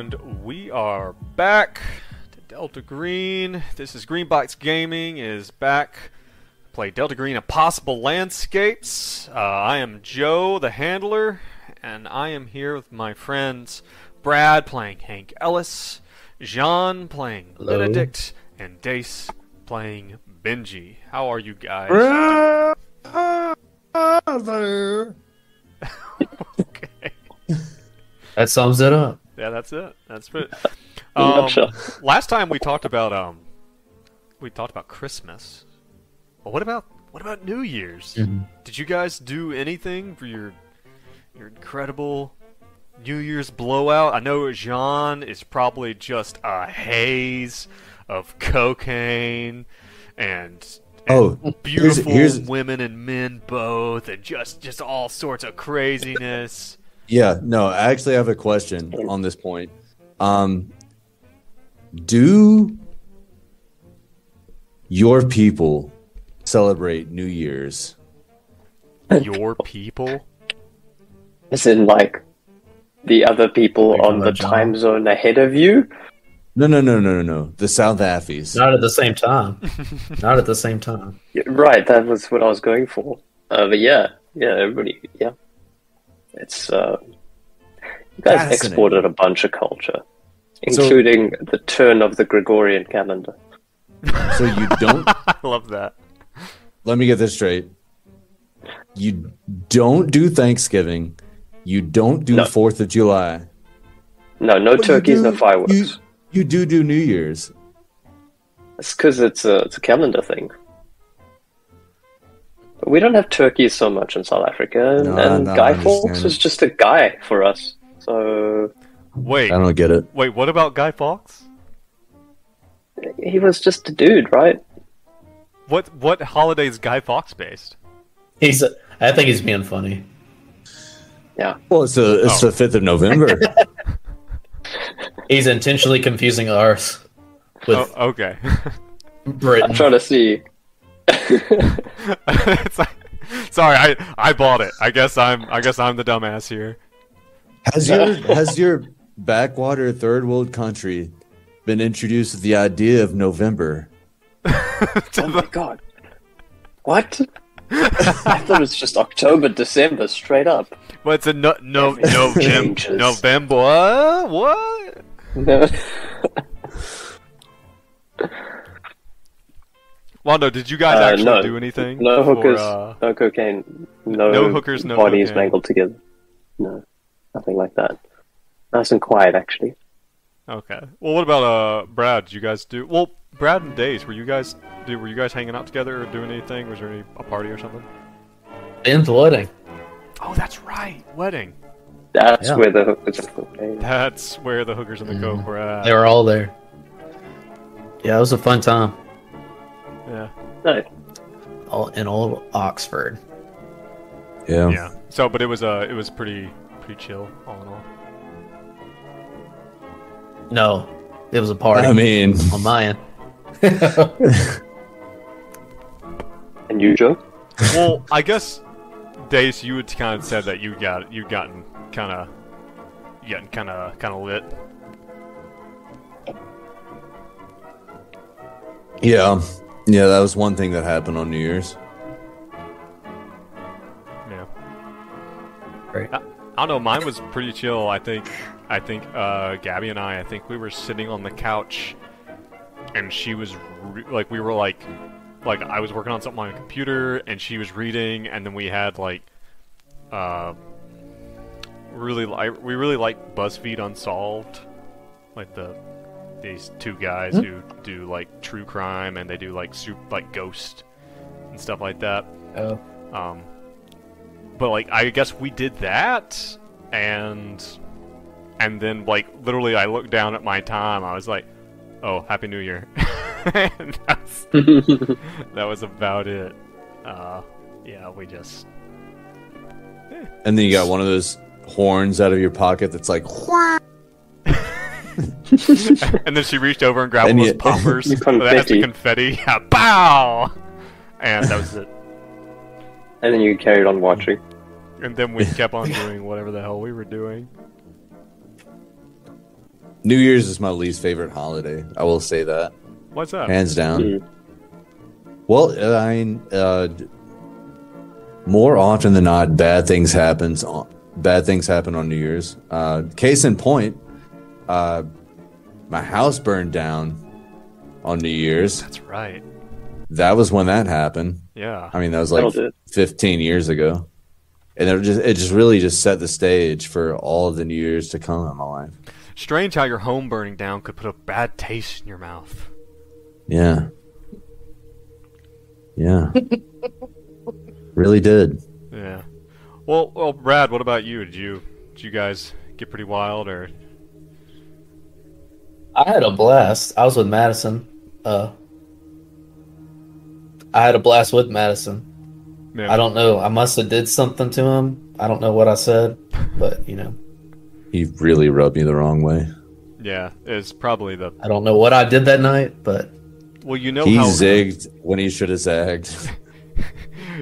And we are back to Delta Green. This is Greenbox Gaming is back. Play Delta Green Impossible Landscapes. I am Joe, the handler, and I am here with my friends Brad playing Hank Ellis, Jean playing Hello. Benedict, and Dace playing Benji. How are you guys? Brother. Okay. That sums it up. Yeah, that's it. That's it. Nutshell. Last time we talked about Christmas. Well, what about New Year's? Mhm. Did you guys do anything for your incredible New Year's blowout? I know Jean is probably just a haze of cocaine and beautiful here's women and men both, and just all sorts of craziness. Yeah, no, I actually have a question on this point. Do your people celebrate New Year's? Your people? As in, like, the other people Like on on the the job? time zone ahead of you? No. The South Affies. Not at the same time. Not at the same time. Yeah, right, that was what I was going for. But yeah, everybody, yeah. It's, you guys Fascinating. exported a bunch of culture, including the turn of the Gregorian calendar. So you don't. I love that. Let me get this straight. You don't do Thanksgiving. You don't do No. 4th of July. No But you turkeys, no do- fireworks. You do New Year's. It's because it's a calendar thing. But we don't have turkeys so much in South Africa, No, and I Guy understand. Fawkes was just a guy for us. So Wait, I don't get it. what about Guy Fawkes? he was just a dude, right? What holiday is Guy Fawkes based? I think he's being funny. Yeah. Well, it's the 5th of November. He's intentionally confusing ours with Oh, okay. Britain. I'm trying to see. It's like, sorry, I bought it. I guess I'm the dumbass here. Has your backwater third world country been introduced with the idea of November? Oh my god. What? I thought it was just October, December, straight up. But it's a Changes. November. What? No. Well, no. Did you guys actually no. do anything? No hookers, For, no cocaine, no hookers, no bodies cocaine. mangled together. No, nothing like that. Nice and quiet, actually. Okay. Well, what about Brad? Did you guys do? Well, Brad and Days, were you guys hanging out together or doing anything? Was there a party or something? In the wedding. Oh, that's right. Wedding. That's Yeah. where the hookers and cocaine. That's where the hookers and the coke were at. They were all there. Yeah, it was a fun time. Yeah. No, All in old Oxford. Yeah. Yeah. So, but it was pretty chill all in all. No, it was a party I mean, on my end. and you, Joe? Well, I guess Dace, you had kind of said that you'd gotten kind of lit. yeah, that was one thing that happened on New Year's. Yeah. Right. I don't know. Mine was pretty chill. I think Gabby and I think we were sitting on the couch, and she was we were like I was working on something on a computer, and she was reading, and then we had we really like BuzzFeed Unsolved, like these two guys who do like true crime, and they do like ghost and stuff like that. Oh. But I guess we did that, and then literally I looked down at my time. I was like, "Oh, Happy New Year," and that was about it. Yeah, we just. And then you got one of those horns out of your pocket that's like, And then she reached over and grabbed And one you- of those poppers The that has the confetti. confetti. Yeah, pow! And that was it. And then you carried on watching. And then we kept on doing whatever the hell we were doing. New Year's is my least favorite holiday. I will say that. What's that? Hands down. Well, I mean, more often than not, bad things happen on New Year's. Case in point, my house burned down on New Year's. That's right. That was when that happened. Yeah. I mean, that was like 15 years ago. And it just really set the stage for all of the New Year's to come in my life. Strange how your home burning down could put a bad taste in your mouth. Yeah. Yeah. Really did. Yeah. Well, Brad, what about you? Did you guys get pretty wild, or? I had a blast. I was with Madison. I had a blast with Madison. Yeah. I don't know. I must have did something to him. I don't know what I said, but He really rubbed me the wrong way. Yeah, it's probably the. I don't know what I did that night, but Well, you know He how zigged when he should have zagged.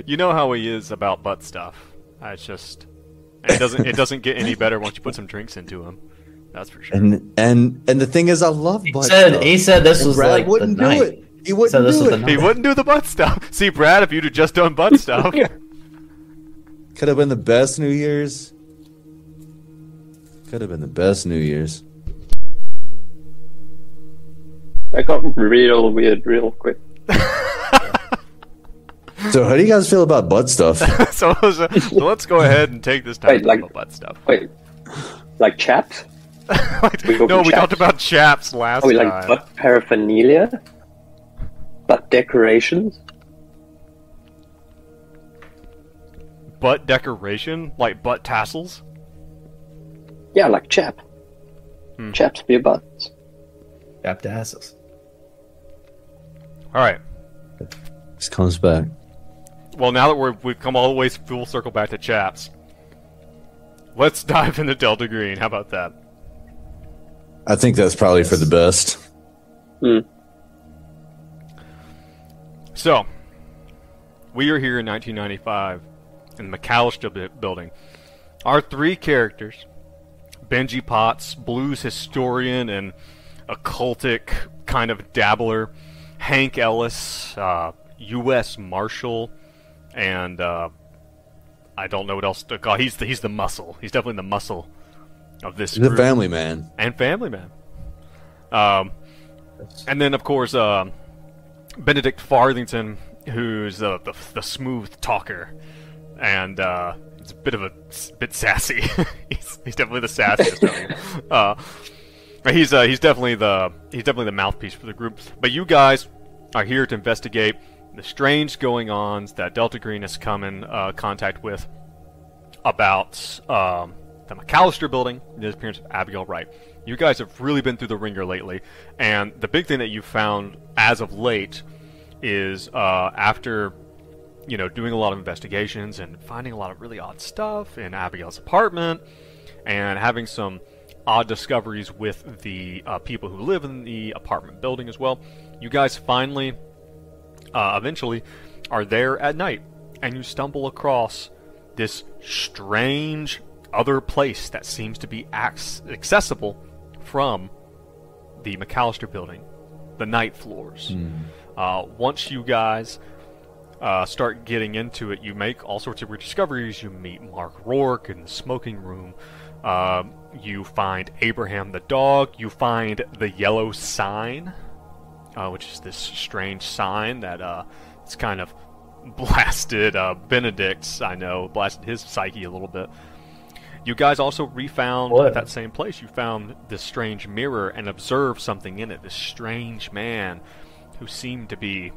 you know how he is about butt stuff. It's just it doesn't get any better once you put some drinks into him. That's for sure. And the thing is, I love butt said stuff. he said this was Brad like the wouldn't do night. it. He wouldn't this do was it. the He night. wouldn't do the butt stuff. See, Brad, if you'd have just done butt stuff. Could have been the best New Year's. Could have been the best New Year's. I got real weird real quick. So how do you guys feel about butt stuff? so let's go ahead and take this time Wait, to like- talk about butt stuff. Wait, like chaps? We go No, for we talked chaps. about chaps last Oh, we time. like butt paraphernalia? Butt decorations? Butt decoration, like butt tassels. Yeah, like chap. Chaps for your butts. Chapped asses. All right. This comes back. Well, now that we've come all the way full circle back to chaps, let's dive into Delta Green. How about that? I think that's probably for the best. So, we are here in 1995 in the Macallistar building. Our three characters, Benji Potts, blues historian and occultic kind of dabbler, Hank Ellis, U.S. Marshal, and I don't know what else to call. He's the muscle. He's definitely the muscle of this He's a group. family man. And family man. And then, of course, Benedict Farthington, who's the smooth talker, and it's a bit sassy. he's definitely the sassiest of them. He's definitely the mouthpiece for the group. But you guys are here to investigate the strange going-ons that Delta Green has come in contact with about the Macallistar building, the disappearance of Abigail Wright. You guys have really been through the ringer lately, and the big thing that you've found as of late is after doing a lot of investigations and finding a lot of really odd stuff in Abigail's apartment, and having some odd discoveries with the people who live in the apartment building as well. You guys finally, eventually, are there at night, and you stumble across this strange other place that seems to be accessible from the Macallistar building, the night floors. Once you guys start getting into it, you make all sorts of weird discoveries. You meet Mark Rourke in the smoking room. You find Abraham the dog. You find the yellow sign, which is this strange sign that it's kind of blasted Benedict's, blasted his psyche a little bit. You guys also refound at that same place. You found this strange mirror and observed something in it. This strange man who seemed to be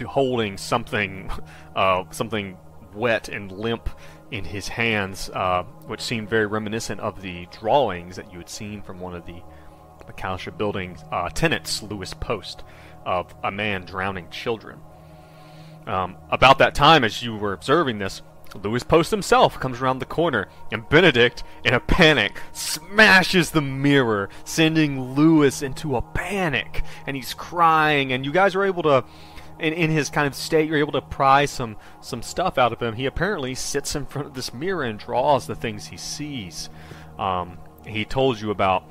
holding something, something wet and limp in his hands, which seemed very reminiscent of the drawings that you had seen from one of the Macallistar building's tenants, Lewis Post, of a man drowning children. About that time, as you were observing this, Lewis Post himself comes around the corner, and Benedict, in a panic, smashes the mirror, sending Lewis into a panic, and he's crying, and you guys are able to, in his kind of state, you're able to pry some stuff out of him. He apparently sits in front of this mirror and draws the things he sees. He told you about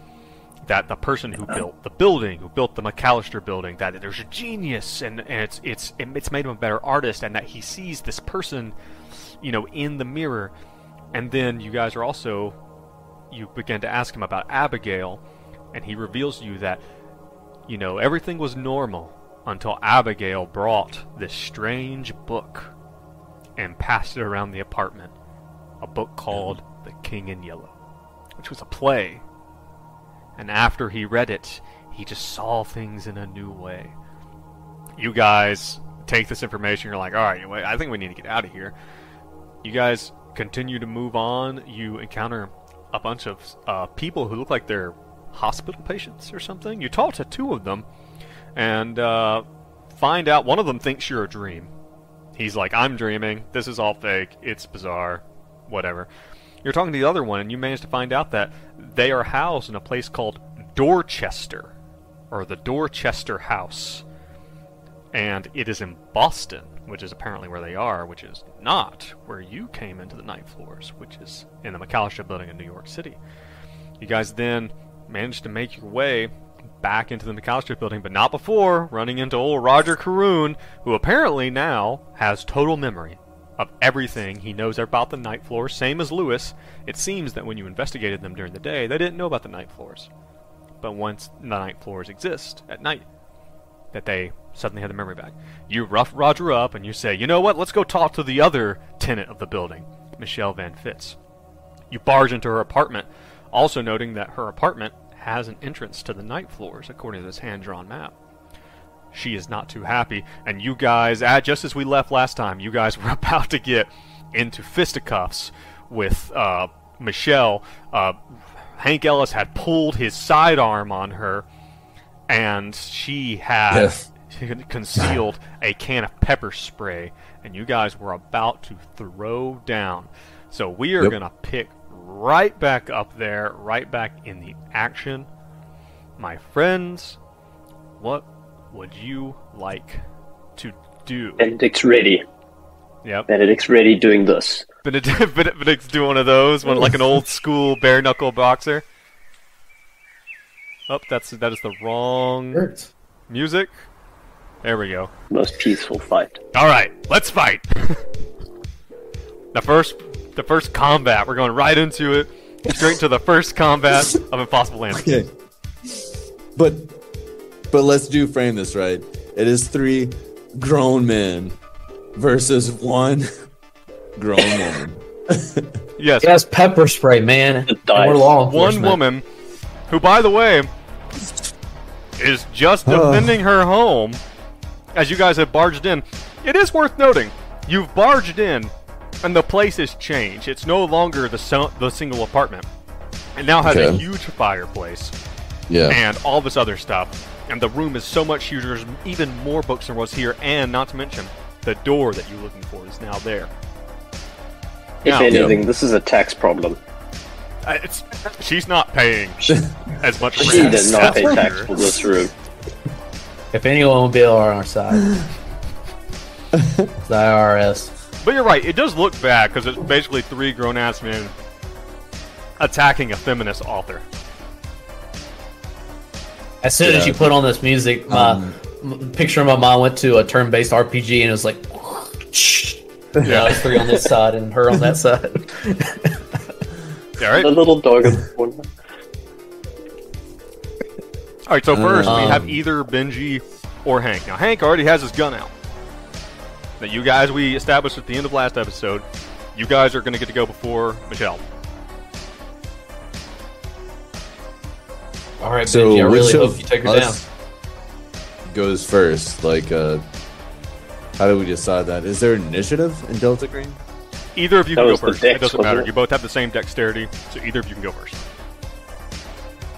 that the person who built the building, who built the Macallistar building, that there's a genius, and it's made him a better artist, and that he sees this person, in the mirror. And then you guys are also, you begin to ask him about Abigail, and he reveals to you that, everything was normal until Abigail brought this strange book and passed it around the apartment. A book called The King in Yellow, which was a play. And after he read it, he just saw things in a new way. You guys take this information, you're like, alright, I think we need to get out of here. You guys continue to move on. You encounter a bunch of people who look like they're hospital patients or something. You talk to two of them, and find out one of them thinks you're a dream. He's like, I'm dreaming, this is all fake, it's bizarre, whatever. You're talking to the other one, and you manage to find out that they are housed in a place called Dorchester, or the Dorchester House. And it is in Boston, which is apparently where they are, which is not where you came into the night floors, which is in the Macallistar building in New York City. You guys then managed to make your way back into the Macallistar building, but not before running into old Roger Caroon, who apparently now has total memory of everything. He knows about the night floors, same as Lewis. It seems that when you investigated them during the day, they didn't know about the night floors. But once the night floors exist at night, that they suddenly have the memory back. You rough Roger up and you say, you know what, let's go talk to the other tenant of the building, Michelle Van Fitz. You barge into her apartment, also noting that her apartment has an entrance to the night floors, according to this hand-drawn map. She is not too happy, and you guys, just as we left last time, you guys were about to get into fisticuffs with Michelle. Hank Ellis had pulled his sidearm on her, and she had concealed a can of pepper spray, and you guys were about to throw down. So we are going to pick right back up there, right back in the action. My friends, what would you like to do? Benedict's ready. Yep. Benedict's ready doing this. Benedict's doing one of those, like an old school bare knuckle boxer. Oh, that is the wrong music. There we go. Most peaceful fight. All right, let's fight. The first combat. We're going right into it. Straight to the first combat of Impossible Landscape. Okay. But let's frame this right. It is 3 grown men versus 1 grown woman. Yes. Yes, pepper spray, man. We're law enforcement. One woman, who, by the way, is just defending her home as you guys have barged in. It is worth noting, you've barged in, and the place has changed. It's no longer the single apartment. It now has a huge fireplace. Yeah. And all this other stuff. And the room is so much huger. There's even more books than was here. And not to mention, the door that you're looking for is now there. If anything, this is a tax problem. She's not paying as much rent. She did not pay tax for this room. If anyone will be on our side, it's the IRS. But you're right, it does look bad because it's basically 3 grown-ass men attacking a feminist author. As soon as you put on this music, my picture in my mind went to a turn-based RPG, and it was like, it's 3 on this side and her on that side. Yeah, right? The little dog in the corner. Alright, so first we have either Benji or Hank. Now, Hank already has his gun out. That you guys, we established at the end of last episode, you guys are going to get to go before Michelle. All right, Benji, I really hope you take her down. Goes first. Like, how do we decide that? Is there initiative in Delta Green? Either of you That can go was the first. dex, It doesn't wasn't matter. it? You both have the same dexterity, so either of you can go first.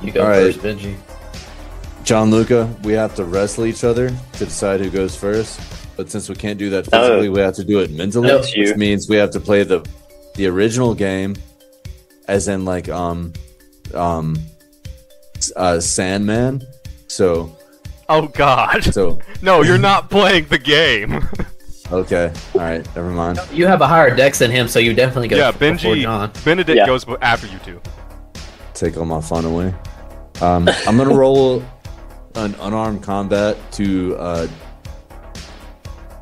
You go All right. first, Benji. John Luca, we have to wrestle each other to decide who goes first. But since we can't do that physically, we have to do it mentally, That's you. which means we have to play the original game, as in like Sandman. So, Oh God! so No, you're not playing the game. okay, all right, never mind. You have a higher dex than him, so you definitely go Yeah, before Benji. John. Benedict Yeah. goes after you two. Take all my fun away. I'm gonna roll an unarmed combat to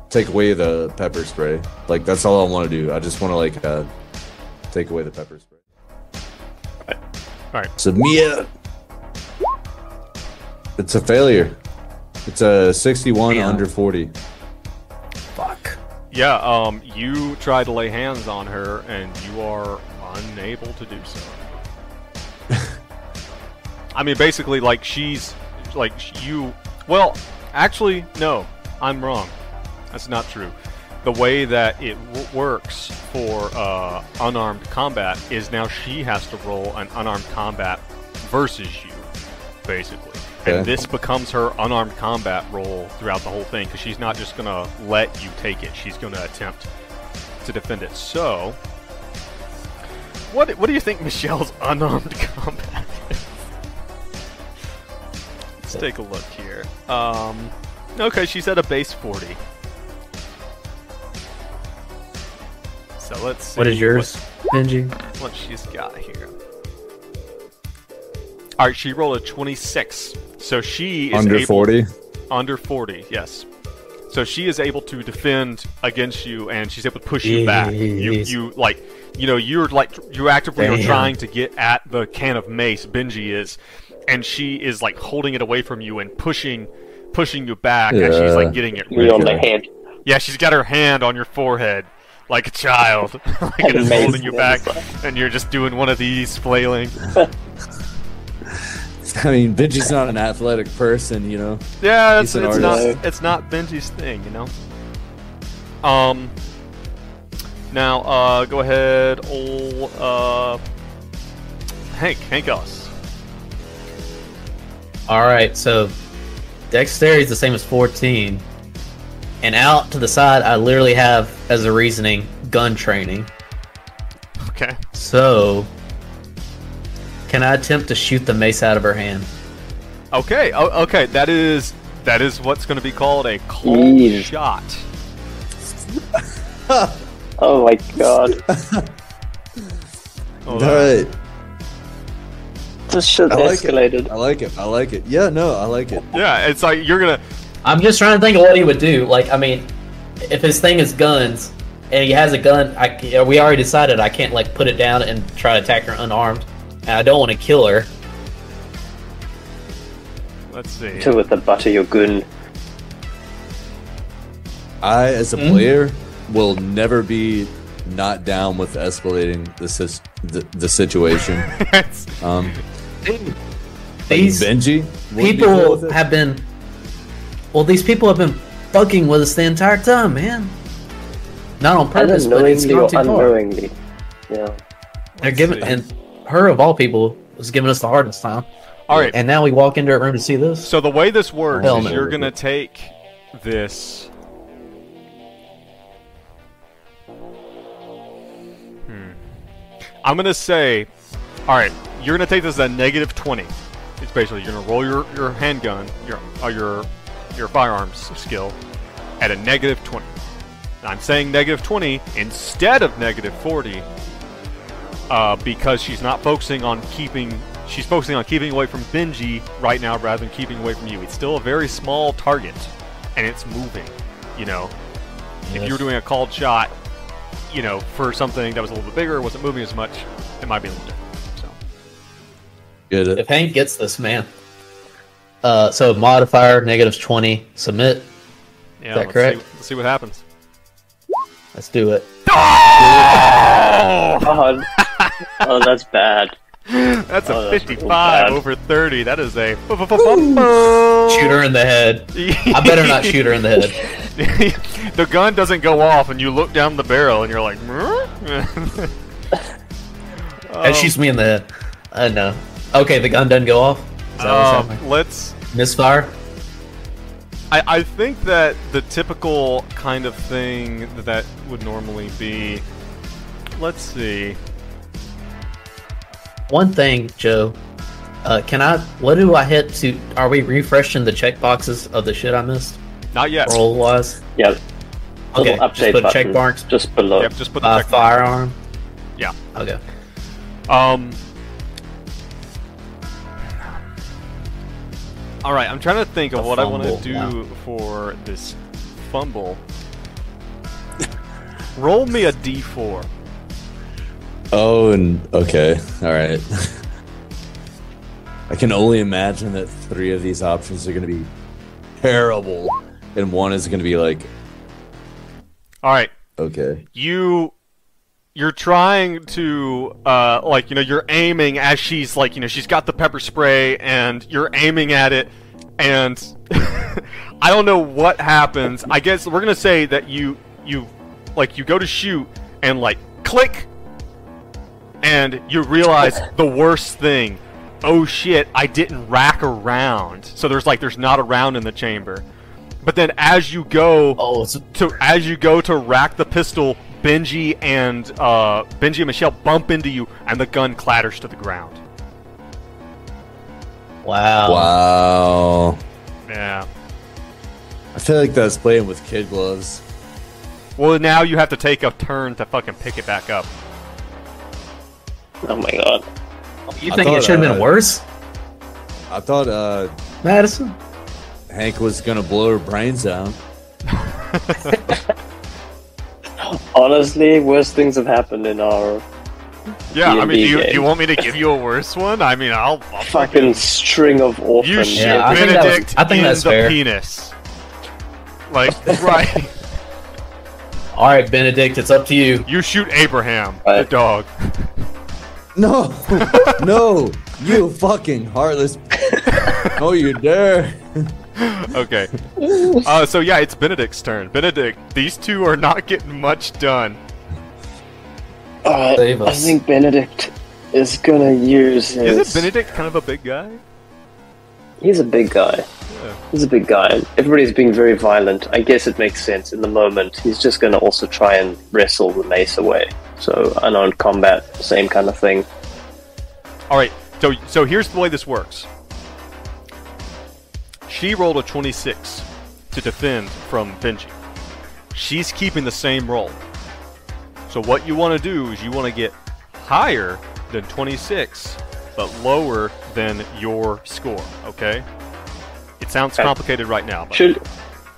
take away the pepper spray. Like that's all I want to do. I just want to like take away the pepper spray. All right. Submit. It's a failure. It's a 61 under 40. Fuck. Yeah, you try to lay hands on her, and you are unable to do so. I mean, basically, like, she's... Like, you... Well, actually, no. I'm wrong. That's not true. The way that it works for unarmed combat is now she has to roll an unarmed combat versus you, basically. Okay. And this becomes her unarmed combat roll throughout the whole thing, because she's not just going to let you take it. She's going to attempt to defend it. So, what do you think Michelle's unarmed combat is? Let's take a look here. Okay, she's at a base 40. So let's see. What is yours, Benji? What she's got here. Alright, she rolled a 26. So she is Under 40? Under 40, yes. So she is able to defend against you, and she's able to push you back. You actively are trying to get at the can of mace, Benji is, and she is like holding it away from you and pushing you back as she's like getting it ready. On the head. Yeah, she's got her hand on your forehead like a child, like it is holding you back, and you're just doing one of these flailing. I mean, Benji's not an athletic person, you know. Yeah, He's it's an not artist. Benji's thing, you know. Now go ahead, old Hank us. All right, so dexterity is the same as 14, and out to the side, I literally have as a reasoning gun training. Okay. So, can I attempt to shoot the mace out of her hand? Okay. Okay. That is what's going to be called a cold shot. Oh my god. All right. This shit escalated. I like it. Yeah, no, I like it. Yeah, it's like you're gonna. I'm just trying to think of what he would do. Like, I mean, if his thing is guns, and he has a gun, we already decided I can't, like, put it down and try to attack her unarmed. And I don't want to kill her. Let's see. To with the butt of your gun. I, as a player, will never be not down with escalating the situation. These Benji people have been. Well, these people have been fucking with us the entire time, man. Not on purpose, but it's Unknowingly not or too far. unknowingly. Yeah. They're giving, and her of all people was giving us the hardest time. All right. And now we walk into a room to see this. So the way this works Hell is no. you're gonna take this. I'm gonna say, all right, you're gonna take this at negative 20. It's basically you're gonna roll your handgun, your firearms skill at a negative 20. Now, I'm saying negative 20 instead of negative 40 because she's not focusing on keeping. She's focusing on keeping away from Benji right now rather than keeping away from you. It's still a very small target, and it's moving. You know, if you were doing a called shot, you know, for something that was a little bit bigger, wasn't moving as much, it might be a little different. So, Get it. If Hank gets this, man. So modifier negative 20. Submit. yeah, that correct? Let's see what happens. Let's do it. God. Oh, that's bad. That's a that's 55 bad. over 30. That is a Shoot her in the head. I better not shoot her in the head. The gun doesn't go off, and you look down the barrel, and you're like, It shoots me in the head. I know. Okay, the gun doesn't go off. Is that what's happening? let's. Misfire. I think that the typical kind of thing that would normally be. Let's see. One thing, Joe. What do I hit to? Are we refreshing the checkboxes of the shit I missed? Not yet. Roll wise. Yeah. Okay, Little just update put button check marks. just below. Yep, just put the check mark. Firearm. Yeah. Okay. All right, I'm trying to think of what I want to fumble, do wow. for this fumble. Roll me a d4. Oh, and okay, all right. I can only imagine that 3 of these options are going to be terrible, and 1 is going to be like, All right, okay. you're trying to like, you know, you're aiming as she's like, you know, she's got the pepper spray and you're aiming at it, and I don't know what happens. I guess we're gonna say that you go to shoot and like click, and you realize the worst thing. Oh shit, I didn't rack a round. So there's not a round in the chamber. But then as you go to rack the pistol, Benji and Michelle bump into you, and the gun clatters to the ground. Wow. Yeah. I feel like that's playing with kid gloves. Well, now you have to take a turn to fucking pick it back up. Oh my god. You think it should have been worse, I thought Madison? Hank was going to blow her brains out. Honestly, worse things have happened in our Yeah, I mean, D&D do game. you want me to give you a worse one? I mean, I'll fucking string of orphans. You shoot Yeah, I think Benedict I think in that's the fair. penis. Like, right. All right, Benedict, it's up to you. You shoot Abraham, the Right. dog. No, no, you fucking heartless. No, you dare. Okay. So yeah, it's Benedict's turn. Benedict, these two are not getting much done. Save I us. think Benedict is gonna use his... Isn't Benedict kind of a big guy? He's a big guy. Yeah. He's a big guy. Everybody's being very violent. I guess it makes sense in the moment. He's just gonna also try and wrestle the mace away. So, unarmed combat, same kind of thing. Alright, so here's the way this works. She rolled a 26 to defend from Benji. She's keeping the same roll. So what you want to do is you want to get higher than 26, but lower than your score, okay? It sounds Okay. complicated right now, but Should,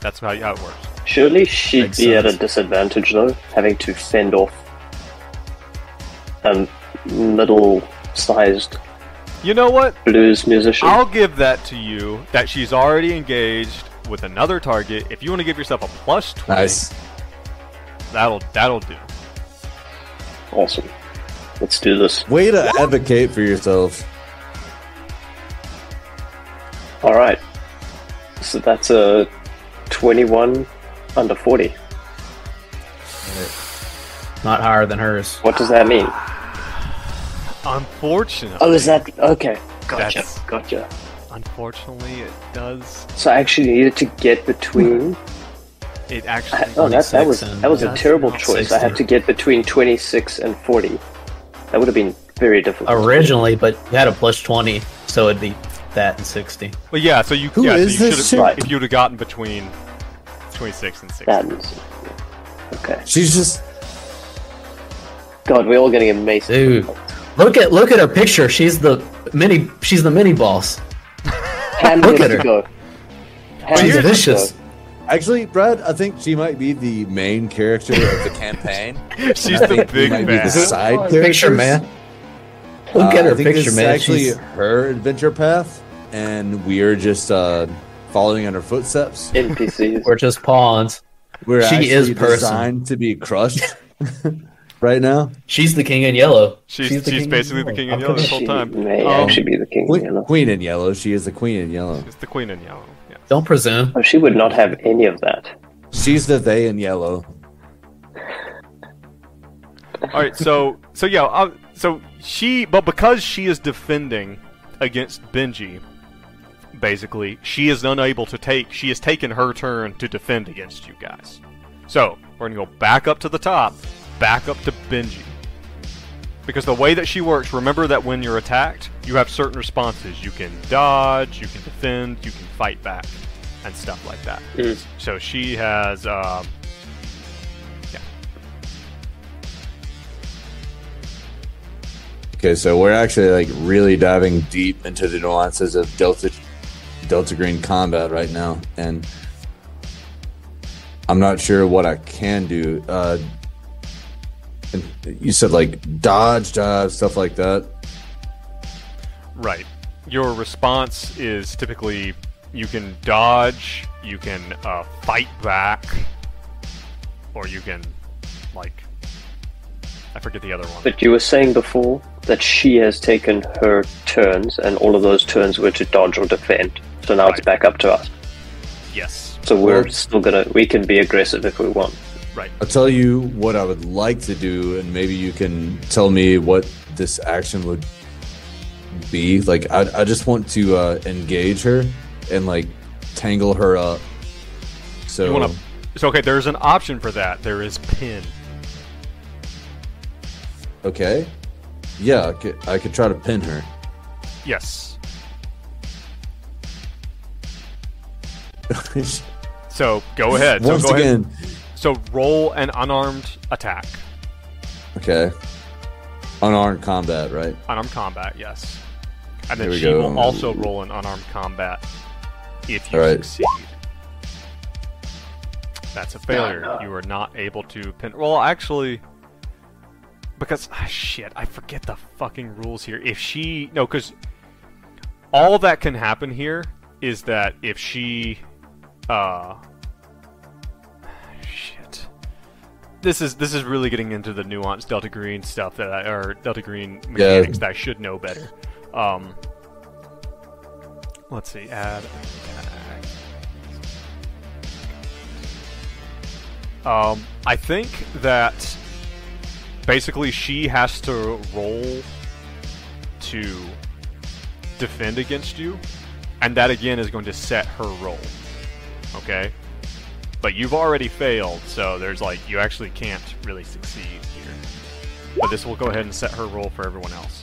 that's how it works. surely she'd Makes be at a sense. disadvantage, though, having to fend off a middle-sized You know what? blues musician. I'll give that to you, that she's already engaged with another target. If you want to give yourself a plus 20, Nice. that'll do. Awesome. Let's do this. Way to advocate for yourself. Alright. So that's a 21 under 40. Not higher than hers. What does that mean? Unfortunately, Oh, is that... Okay. Gotcha. That's- Gotcha. unfortunately, it does. So I actually needed to get between... It actually. Oh, that was 26 and that was a that's terrible not choice. I 60. had to get between 26 and 40. That would have been very difficult. Originally, but you had a plus 20, so it'd be that and 60. Well, yeah. So you. Who yeah, is so you this should have. chick? If you would have gotten between 26 and 60. That is... Okay. She's just God, we're all getting amazing. Dude, look at her picture. She's the mini boss. Ham Look gets at to her. go. Ham She's gets to vicious. go. actually, Brad. I think she might be the main character of the campaign. She's I the think we big might be the bad. side Picture, characters. man. Look at I her think picture, this is man. actually She's her adventure path, and we are just following in her footsteps. NPCs. we're just pawns. We're She actually is person. designed to be crushed right now. She's the king in yellow. She's the king basically in the king yellow. in yellow this whole She time. may actually be the king. You know? Queen in yellow. She is the queen in yellow. She's the queen in yellow. Yeah. Don't presume. Oh, she would not have any of that. She's the they in yellow. All right. So yeah. But because she is defending against Benji, basically, she is unable to take. She has taken her turn to defend against you guys. So we're gonna go back up to the top, back up to Benji. Because the way that she works, remember that when you're attacked, you have certain responses. You can dodge, you can defend, you can fight back, and stuff like that. Mm. So she has, yeah. Okay, so we're actually like really diving deep into the nuances of Delta Delta Green combat right now, and I'm not sure what I can do. And you said like dodge, stuff like that. Right. Your response is typically you can dodge, you can fight back, or you can, like, I forget the other one. But you were saying before that she has taken her turns, and all of those turns were to dodge or defend. So now it's back up to us. Yes. So we're still we can be aggressive if we want. Right. I'll tell you what I would like to do, and maybe you can tell me what this action would be. Like, I just want to engage her and like tangle her up. So you want to? So okay, there's an option for that. There is pin. Okay. Yeah, I could try to pin her. Yes. So go ahead. Once so go again. Ahead. So roll an unarmed attack. Okay. Unarmed combat, right? Unarmed combat, yes. And then Here we she go. will also roll an unarmed combat if you Alright. succeed. That's a failure. No. You are not able to pin. Well, actually, because shit, I forget the fucking rules here. If she because all that can happen here is that if she shit. This is really getting into the nuanced Delta Green stuff or Delta Green mechanics that I should know better. Let's see, add attack. I think that basically she has to roll to defend against you, and that again is going to set her roll. Okay? But you've already failed, so there's like, you actually can't really succeed here. But this will go ahead and set her roll for everyone else.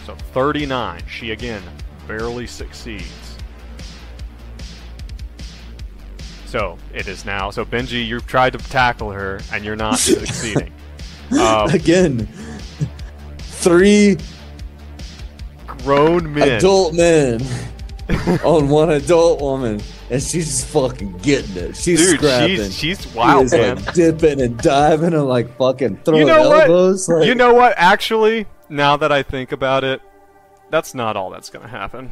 So 39, she again barely succeeds. So it is now. So Benji, you've tried to tackle her, and you're not succeeding. Again, 3 Grown men. adult men on one adult woman, and she's just fucking getting it. She's Dude, scrapping. she's wild, she is, man. like, dipping and diving and like fucking throwing You know elbows. what? Like, You know what? Actually, now that I think about it, that's not all that's gonna happen.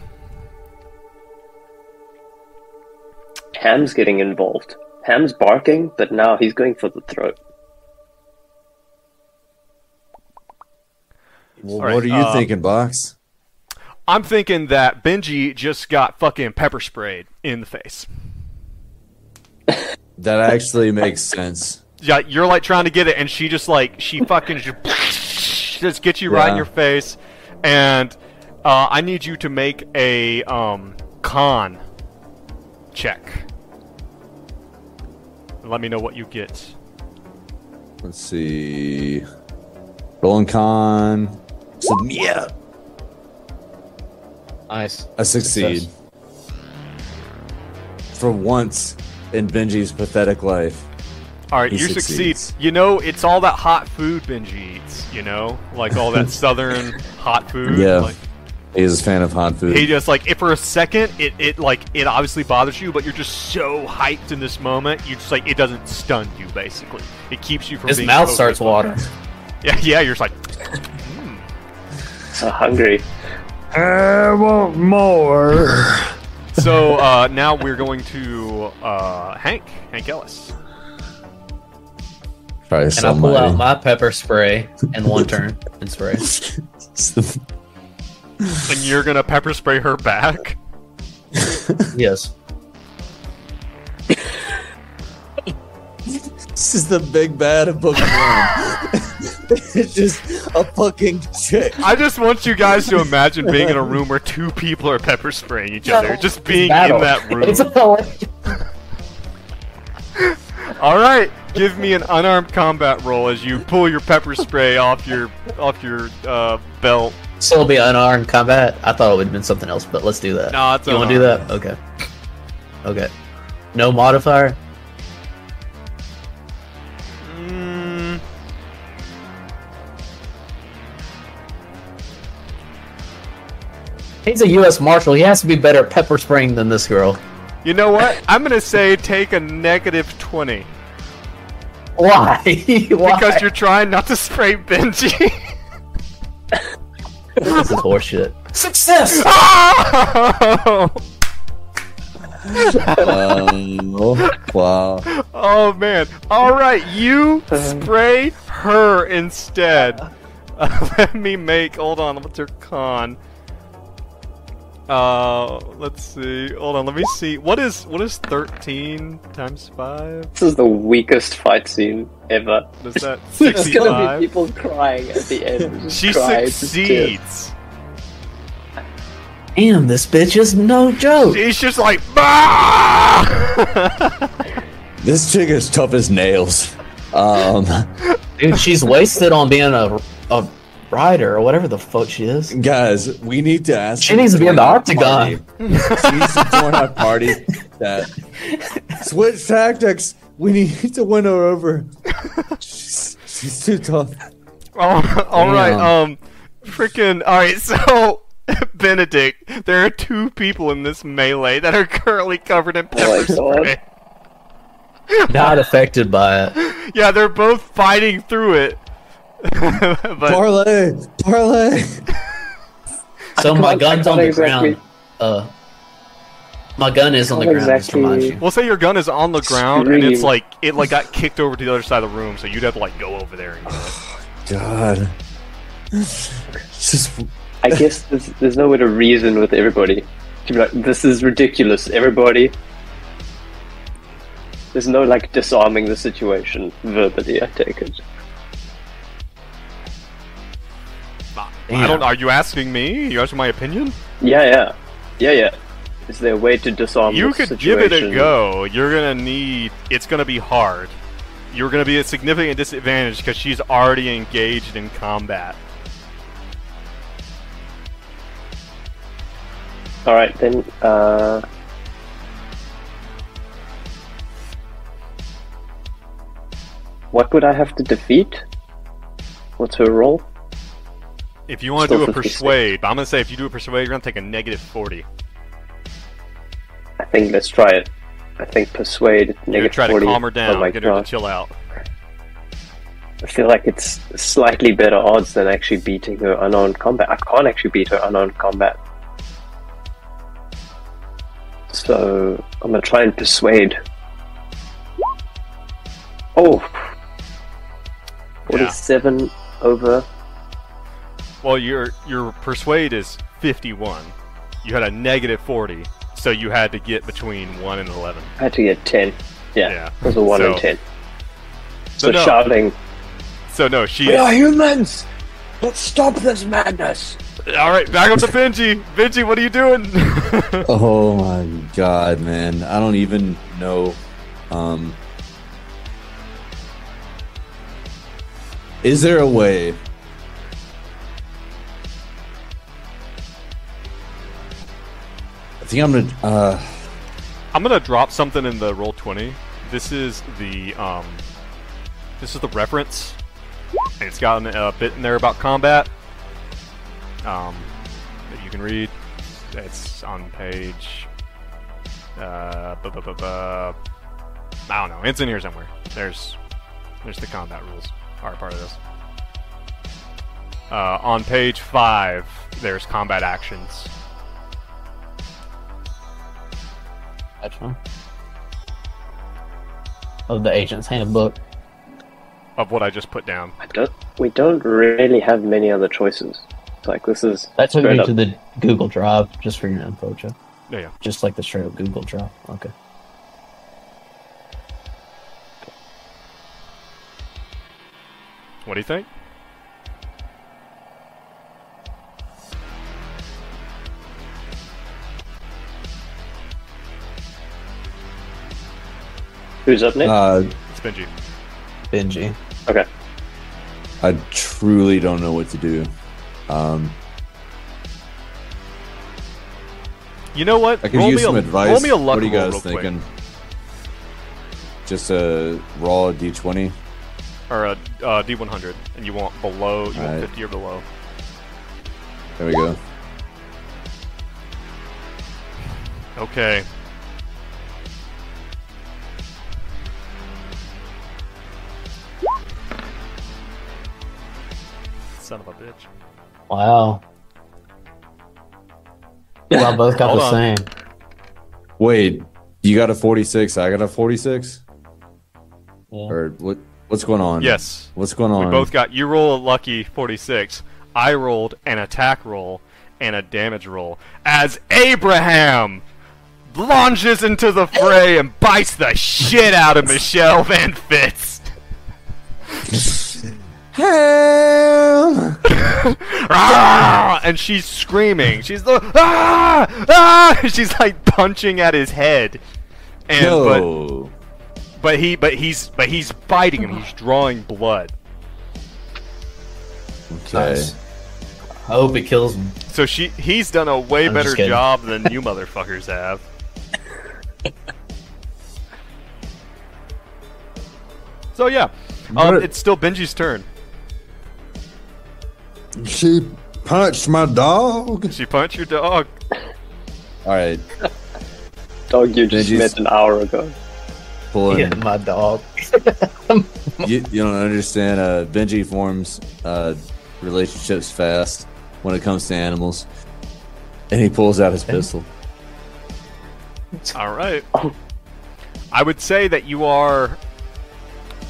Ham's getting involved. Ham's barking, but now he's going for the throat. well, All what right, are you thinking, Box? I'm thinking that Benji just got fucking pepper sprayed in the face. That actually makes sense. Yeah, you're like trying to get it, and she fucking just gets you right in your face. And I need you to make a con check. Let me know what you get. Let's see. Rolling con. So, yeah. Nice. I succeed. Success. For once in Benji's pathetic life. All right, He you succeeds. succeed. You know, it's all that hot food Benji eats. You know, like all that southern hot food. Yeah. Like, He's a fan of hot food. he just like, if for a second it obviously bothers you, but you're just so hyped in this moment, you just like, it doesn't stun you. Basically, it keeps you from. His being mouth focused starts on- watering. Yeah, you're just like. So hungry. I want more. So now we're going to Hank Ellis. Probably And I pull out my pepper spray in one turn and spray. And you're gonna pepper spray her back. Yes. This is the big bad of book 1. It's just a fucking chick. I just want you guys to imagine being in a room where 2 people are pepper spraying each other. Just being in Battle. that room. It's a- All right, give me an unarmed combat roll as you pull your pepper spray off your belt. So it'll be unarmed combat. I thought it would have been something else, but let's do that. No, it's you want to do unarmed. that? Okay. Okay. No modifier. He's a U.S. Marshal. He has to be better at pepper spraying than this girl. You know what? I'm gonna say take a negative 20. Why? Why? Because you're trying not to spray Benji. This is horseshit. Success! Oh! Wow. Oh man. Alright, you spray her instead. Let me make. Hold on, what's her con? Let's see. Hold on, let me see. What is 13 times 5? This is the weakest fight scene ever. What is that? There's gonna 65? be people crying at the end. Just She cry, just succeeds. Damn, this bitch is no joke. She's just like, bah! This chick is tough as nails. Dude, she's wasted on being a rider or whatever the fuck she is. Guys, we need to ask. She needs to be in the octagon. She needs to join our party. That switch tactics. We need to win her over. She's too tough. Oh, alright, freaking, alright, so, Benedict, there are 2 people in this melee that are currently covered in pepper spray. Not affected by it. Yeah, they're both fighting through it. But, Parlay. So my gun's on the exactly. ground. My gun is on the ground, just to remind you. we'll say your gun is on the ground, and it's like, it like got kicked over to the other side of the room, so you'd have to like go over there and get it. God. Just I guess there's no way to reason with everybody. To be like, this is ridiculous, everybody. There's no like disarming the situation verbally, I take it. I don't. Are you asking me? You asking my opinion? Yeah. Is there a way to disarm You this could situation? give it a go. You're gonna need. It's gonna be hard. You're gonna be at a significant disadvantage because she's already engaged in combat. Alright, then, what would I have to defeat? What's her role? If you want to Still do a 56. persuade, but I'm gonna say if you do a persuade, you're gonna take a negative 40. I think let's try it. I think persuade You're gonna negative try 40. to calm her down, Oh my get her to God. chill out. I feel like it's slightly better odds than actually beating her unarmed combat. I can't actually beat her unarmed combat. So I'm gonna try and persuade. Oh! 47 over. Well, your persuade is 51. You had a negative 40, so you had to get between 1 and 11. I had to get 10. Yeah, Yeah. it was a 1 So- and 10. So So no. shouting, So no, she. "We are humans! Let's stop this madness!" All right, back up to Benji. Benji, what are you doing? oh my God, man! I don't even know. Is there a way? I think I'm gonna. I'm gonna drop something in the roll 20. This is the reference, and it's got a bit in there about combat. That you can read. It's on page. I don't know. It's in here somewhere. There's the combat rules are part of this. On page 5, there's combat actions. Gotcha. Of the agent's handbook. Of what I just put down. We don't really have many other choices. It's like this is That took straight me up. to the Google Drive, just for your info, Joe. Yeah. Just like the straight up Google Drive. Okay. What do you think? Who's up next? It's Benji. Benji. Okay. I truly don't know what to do. You know what? I could use some advice. Roll me a luck what are you roll guys real quick. thinking? Just a raw D20? Or a D100, and you want below, you want Alright. 50 or below. There we go. Okay. Son of a bitch. Wow. Y'all both got Hold the on. same. Wait, you got a 46. I got a 46. Yeah. Or what? What's going on? Yes. What's going on? We both got. You roll a lucky 46. I rolled an attack roll and a damage roll as Abraham launches into the fray and bites the shit out of Michelle Van Fitz. Help! And she's screaming. She's she's like punching at his head. And No. but he's biting him. He's drawing blood. Okay. Nice. I hope it kills him. So he's done a way I'm better just kidding. job than you motherfuckers have. So yeah, What? it's still Benji's turn. She punched my dog. She punched your dog. All right, Dog you just Benji's- met an hour ago. pulling. Yeah, my dog. You don't understand. Benji forms relationships fast when it comes to animals, and he pulls out his pistol. All right. I would say that you are.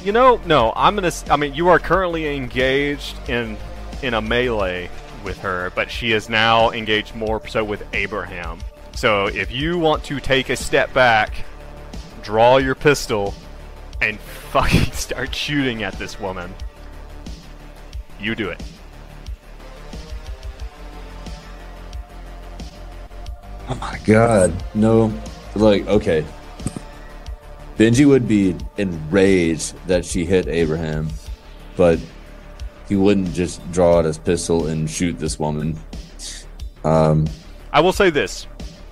You know, no. I mean, you are currently engaged in a melee with her, but she is now engaged more so with Abraham. So if you want to take a step back, draw your pistol, and fucking start shooting at this woman, you do it. Oh my god. No. Like, okay. Benji would be enraged that she hit Abraham, but he wouldn't just draw out his pistol and shoot this woman. I will say this.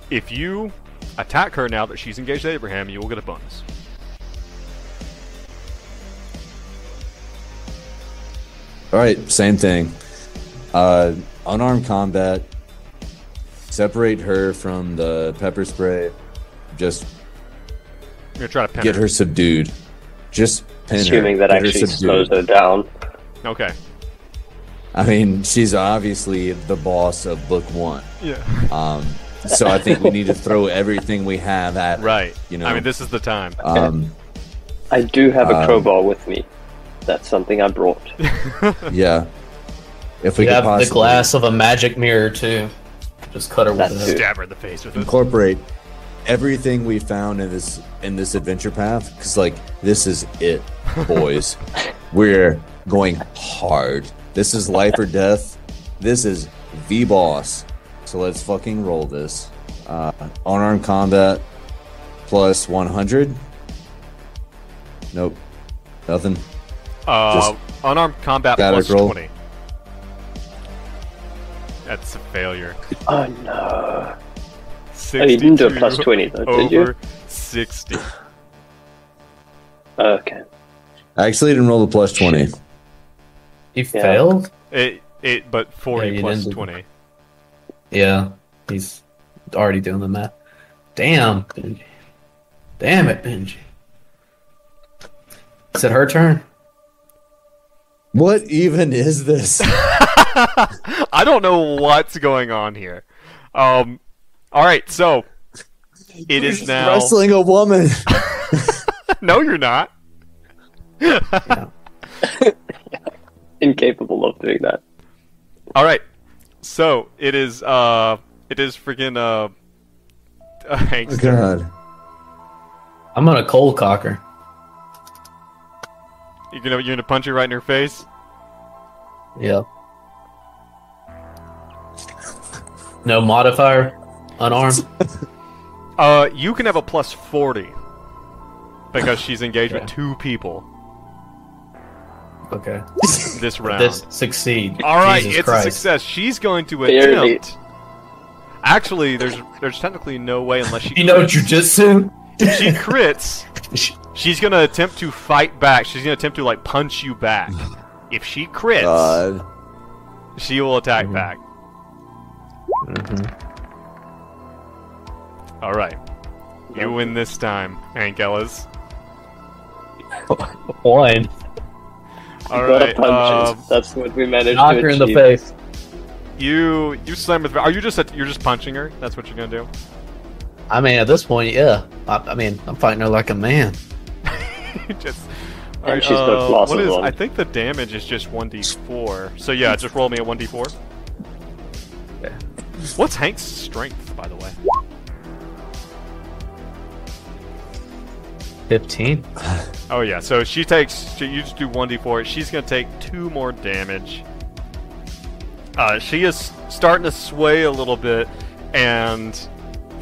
If you attack her now that she's engaged with Abraham, you will get a bonus. Alright, same thing. Unarmed combat. Separate her from the pepper spray. Just You're gonna try to pin get her subdued. Just pin Assuming her. that Get her actually subdued. slows her down. Okay. I mean, she's obviously the boss of book one. Yeah. So I think we need to throw everything we have at her, Right. You know. I mean, this is the time. I do have a crowbar with me. That's something I brought. Yeah. If we We could have the possibly glass of a magic mirror too. Just cut her with That it. too. Stab her in the face with it. incorporate everything we found in this adventure path, because like this is it, boys. We're going hard. This is life or death. This is the boss. So let's fucking roll this. Unarmed combat plus 100. Nope. Nothing. Just Unarmed combat static plus roll. 20. That's a failure. Oh no. 62 Oh, you didn't do a plus 20 though, did you? over 60. Okay. I actually didn't roll the plus 20. He failed? But 40 Yeah, you plus didn't do- 20. Yeah. He's already doing the math. Damn, Benji. Damn it, Benji. Is it her turn? What even is this? I don't know what's going on here. All right, so it is now. Wrestling a woman. No, you're not. Yeah. Incapable of doing that. All right, so it is freaking Oh, Hankster. God. I'm gonna cold cock her. You're gonna punch her right in her face. Yeah. No modifier? Unarmed? You can have a plus 40 because she's engaged with Okay. 2 people Okay. this round. This succeed. All right, Jesus it's Christ. a success. She's going to Barely. attempt. Actually, there's technically no way unless she. You know crits. jujitsu? If she crits, she's gonna attempt to fight back. She's gonna attempt to like punch you back. If she crits, God. she will attack back. All right. You win this time, Hank Ellis. 1. Got All a right. punch. That's what we managed Knock to her achieve. in the face. You slam with. Are you you're just punching her? That's what you're gonna do. I mean, at this point, yeah. I mean, I'm fighting her like a man. Just. And Alright, she's got glasses what is? on. I think the damage is just 1d4. So yeah, just roll me a 1d4. Okay. What's Hank's strength, by the way? 15. Oh yeah, so you just do 1d4. She's gonna take 2 more damage. She is starting to sway a little bit, and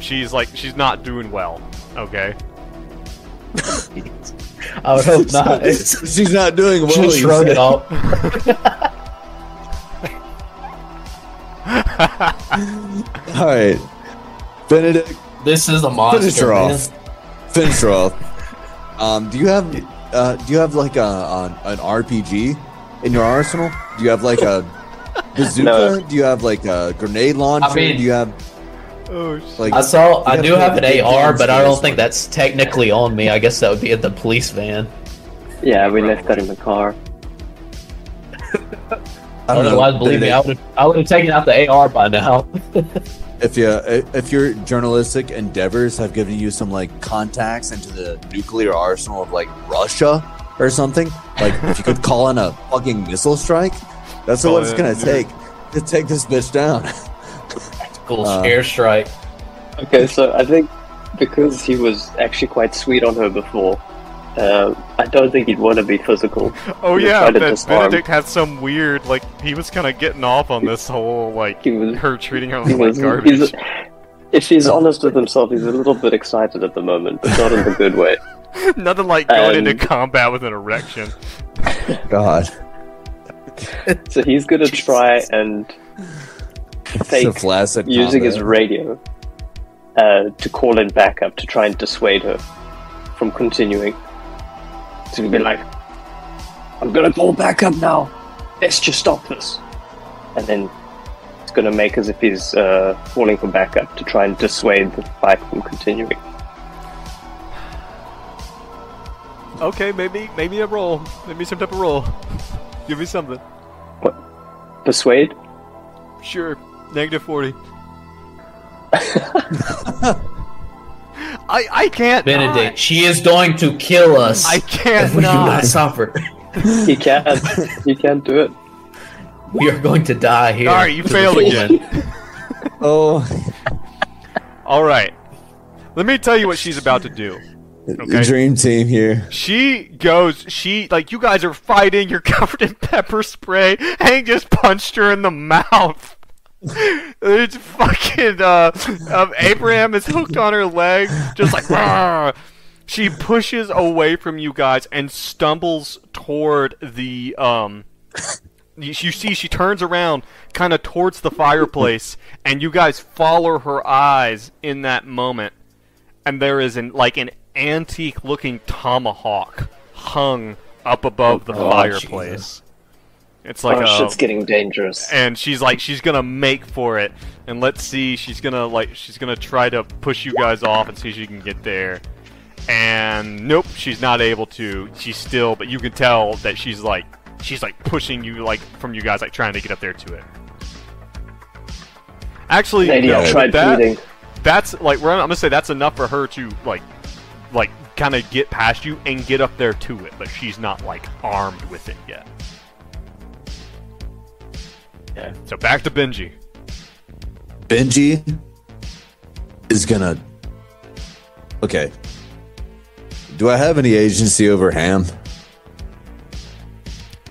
she's not doing well. Okay. I would hope not. She's not doing well. Just you shrug said. it off. All right, Benedict, This is a monster. finish her man. off. Finish her off. Do you have like an RPG in your arsenal? Do you have like a bazooka? No. Do you have like a grenade launcher? I mean- do you have Oh, like? I do have an big AR, guns but for I this don't think one. that's technically on me. I guess that would be in the police van. Yeah, we left that in the car. I don't know. Otherwise, believe me, I would have taken out the AR by now. If your journalistic endeavors have given you some like contacts into the nuclear arsenal of like Russia or something, like if you could call in a fucking missile strike, that's what it's gonna take to take this bitch down. Cool airstrike. Okay, so I think because he was actually quite sweet on her before, I don't think he'd want to be physical. Oh He would yeah, try to that disarm. Benedict had some weird, like, he was kind of getting off on this whole, like, He was- her treating her He like was- garbage. if he's honest with himself, he's a little bit excited at the moment, but not in the good way. Nothing like going into And- combat with an erection. God, So he's gonna try and it's fake a flaccid using his combat. radio to call in backup to try and dissuade her from continuing. So he'll be like, I'm gonna call backup now. Let's just stop this. And then it's gonna make as if he's calling for backup to try and dissuade the fight from continuing. Okay, maybe a roll. Maybe some type of roll. Give me something. What? Persuade? Sure. -40. I can't. Benedict, not. she is going to kill us. I can't if we do not. not stop her. He can't. He can't do it. We are going to die here. Alright, you To the failed full again. man. Oh, Alright. Let me tell you what she's about to do. Okay. dream team here. She like, you guys are fighting, you're covered in pepper spray. Hank just punched her in the mouth. It's fucking, Abraham is hooked on her leg, just like, "Rah!" She pushes away from you guys and stumbles toward the, you see she turns around kind of towards the fireplace, and you guys follow her eyes in that moment, and there is an antique-looking tomahawk hung up above the fireplace. Jesus. It's like Shit's getting dangerous. and she's gonna make for it, and let's see, she's gonna try to push you guys off and see if she can get there. And nope, she's not able to. She's still, but you can tell that she's pushing you from you guys, trying to get up there to it. Actually, Lady, no, I tried pleading. that's I'm gonna say that's enough for her to kind of get past you and get up there to it, but she's not armed with it yet. Yeah. So back to Benji. Benji is gonna. Okay. Do I have any agency over Ham?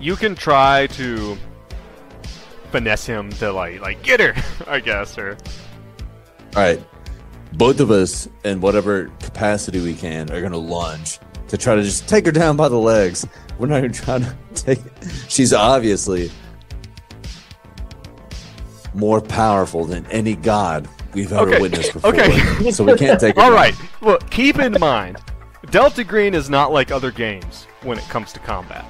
You can try to finesse him to get her, I guess, or All right. Both of us, in whatever capacity we can, are gonna lunge to try to just take her down by the legs. We're not even trying to take. She's obviously more powerful than any god we've ever Okay, witnessed before. okay. So we can't take her all down. right. Look, keep in mind, Delta Green is not like other games when it comes to combat.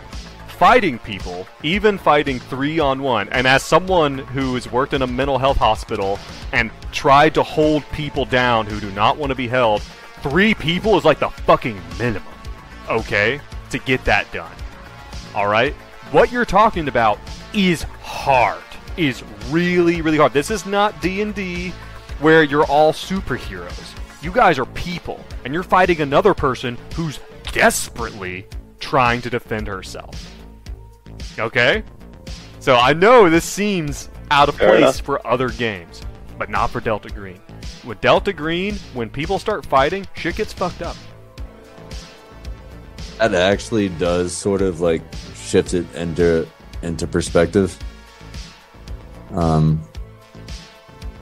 fighting people, even fighting 3-on-1, and as someone who has worked in a mental health hospital and tried to hold people down who do not want to be held, 3 people is like the fucking minimum, okay, to get that done. Alright? What you're talking about is hard. Is really, really hard. This is not D&D where you're all superheroes. You guys are people, and you're fighting another person who's desperately trying to defend herself. Okay? So I know this seems out of place for other games, but not for Delta Green. With Delta Green, when people start fighting, shit gets fucked up. That actually does sort of like shift it into perspective. I'm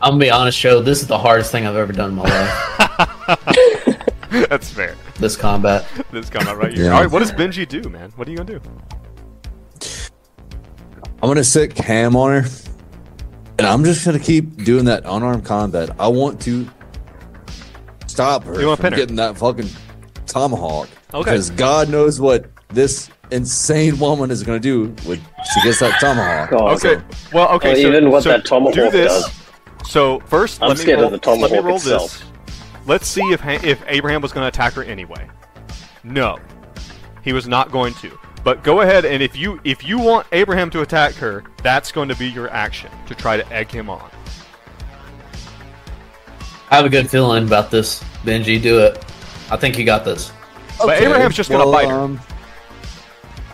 gonna be honest, Joe. This is the hardest thing I've ever done in my life. That's fair. This combat right here. Yeah. All right, what does Benji do, man? What are you gonna do? I'm gonna sit cam on her, and I'm just gonna keep doing that unarmed combat. I want to stop her You wanna from pin her? getting that fucking tomahawk. Okay. Because God knows what this insane woman is gonna do when she gets that tomahawk. God. Okay. Well, okay. Well, so, even what so that tomahawk do this. does. So first, I'm let me scared roll, of the tomahawk let me roll itself. this. Let's see if Abraham was going to attack her anyway. No, he was not going to. But go ahead, and if you want Abraham to attack her, that's going to be your action to try to egg him on. I have a good feeling about this, Benji. Do it. I think you got this. But Okay, Abraham's just going to well, bite her.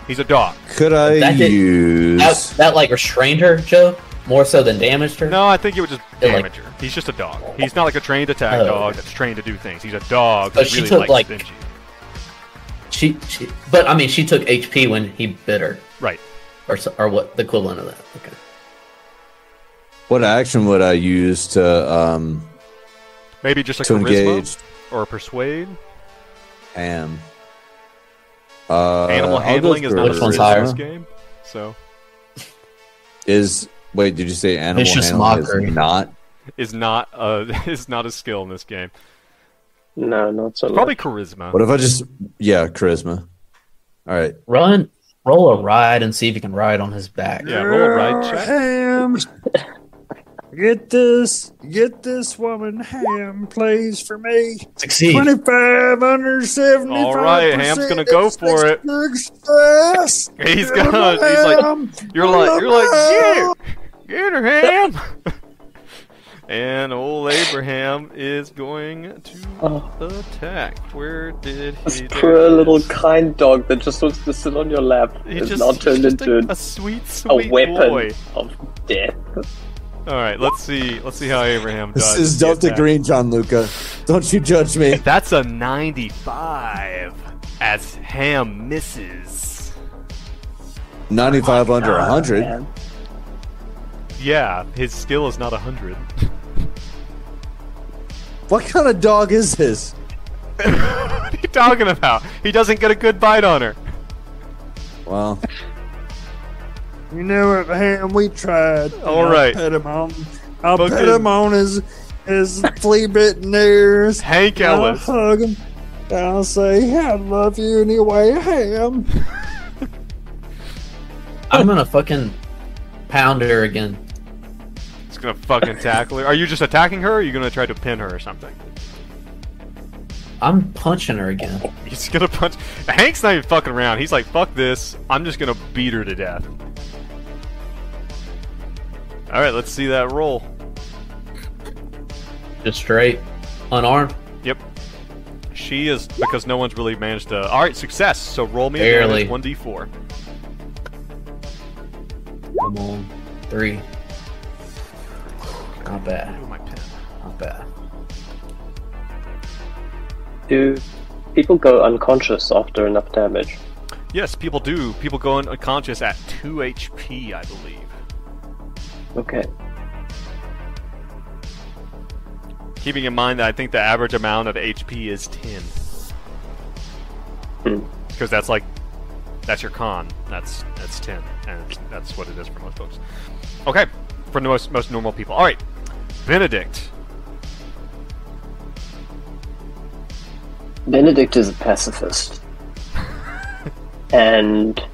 He's a dog. Could I That did- use? That like restrained her, Joe, more so than damaged her. No, I think it would just It, like- damage her. He's just a dog. He's not like a trained attack Oh. dog that's trained to do things. He's a dog But who she really took, likes like- Benji. But I mean, she took HP when he bit her, Right. or what the equivalent of that. Okay. What action would I use to Maybe just a to charisma engage or a persuade. Ham? Animal I'll go handling is for not a Which one's skill in this higher? game. So Wait, did you say animal Vicious handling mockery. is not? is not a skill in this game. No, not so Probably much. charisma. What if I just charisma? All right. Roll a ride and see if you can ride on his back. Yeah, roll a ride check. Ham, get this woman. Ham plays for me. Succeed. 2,575. All right, Ham's gonna go for it. He's gonna. He's like, you're like, get her, Ham. And old Abraham is going to attack. Where did This he? poor little kind dog that just wants to sit on your lap He's is just, now turned he's just into a sweet, a sweet weapon boy. of death. All right, let's see how Abraham This does. is the Delta attack. Green, John Luca. Don't you judge me. That's a 95 as Ham misses. 95 under 100. Man. Yeah, his skill is not 100. What kind of dog is this? What are you talking about? He doesn't get a good bite on her. Well, you know what, Ham? We tried. All right. I'll Fucking- pet him on his flea bitten ears. Hank I'll Ellis. hug him. I'll say, I love you anyway, Ham. I'm gonna fucking pound her again. He's gonna fucking tackle her. Are you just attacking her, or are you gonna try to pin her or something? I'm punching her again. He's gonna punch. Hank's not even fucking around. He's like, fuck this. I'm just gonna beat her to death. Alright, let's see that roll. Just straight, unarmed. Yep. She is, because no one's really managed to. Alright, success. So roll me Barely. a 1d4. Come on, 3. Not bad. Ooh, my pen. Not bad. Do people go unconscious after enough damage? Yes, people do. People go unconscious at 2 HP, I believe. Okay. Keeping in mind that I think the average amount of HP is 10. Because that's your con. That's 10, and that's what it is for most folks. Okay, for the most normal people. All right, Benedict. Benedict is a pacifist. And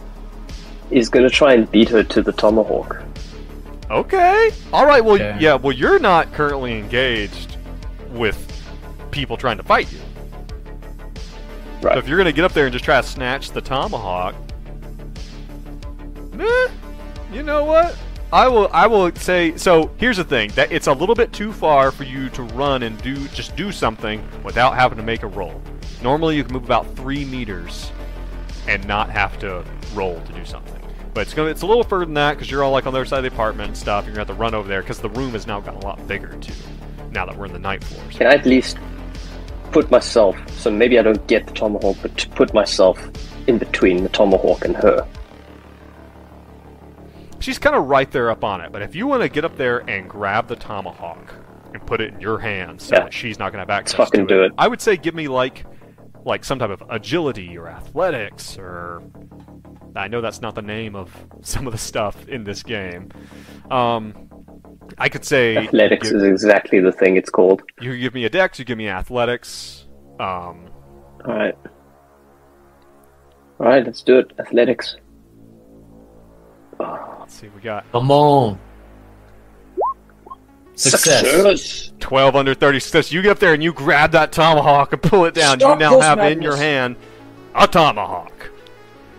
is going to try and beat her to the tomahawk. Okay. All right. Well, Okay. yeah. Well, you're not currently engaged with people trying to fight you. Right. So if you're gonna get up there and just try to snatch the tomahawk, you know what? I will say. So here's the thing: that it's a little bit too far for you to run and do something without having to make a roll. Normally, you can move about 3 meters and not have to roll to do something. But it's a little further than that because you're all like on the other side of the apartment and stuff. You're gonna have to run over there because the room has now gotten a lot bigger too. Now that we're in the night floors. Can I at least put myself, so maybe I don't get the tomahawk, but to put myself in between the tomahawk and her? She's kind of right there up on it, but if you want to get up there and grab the tomahawk and put it in your hands so that she's not going to have access Let's fucking to do it. I would say give me like some type of agility or athletics or... I know that's not the name of some of the stuff in this game. I could say... Athletics is exactly the thing it's called. You give me a dex, you give me athletics. Alright. Alright, let's do it. Athletics. Let's see, we got... Come on. Success. 12 under 30 success. You get up there and you grab that tomahawk and pull it down. Stop you now this have in madness. your hand a tomahawk.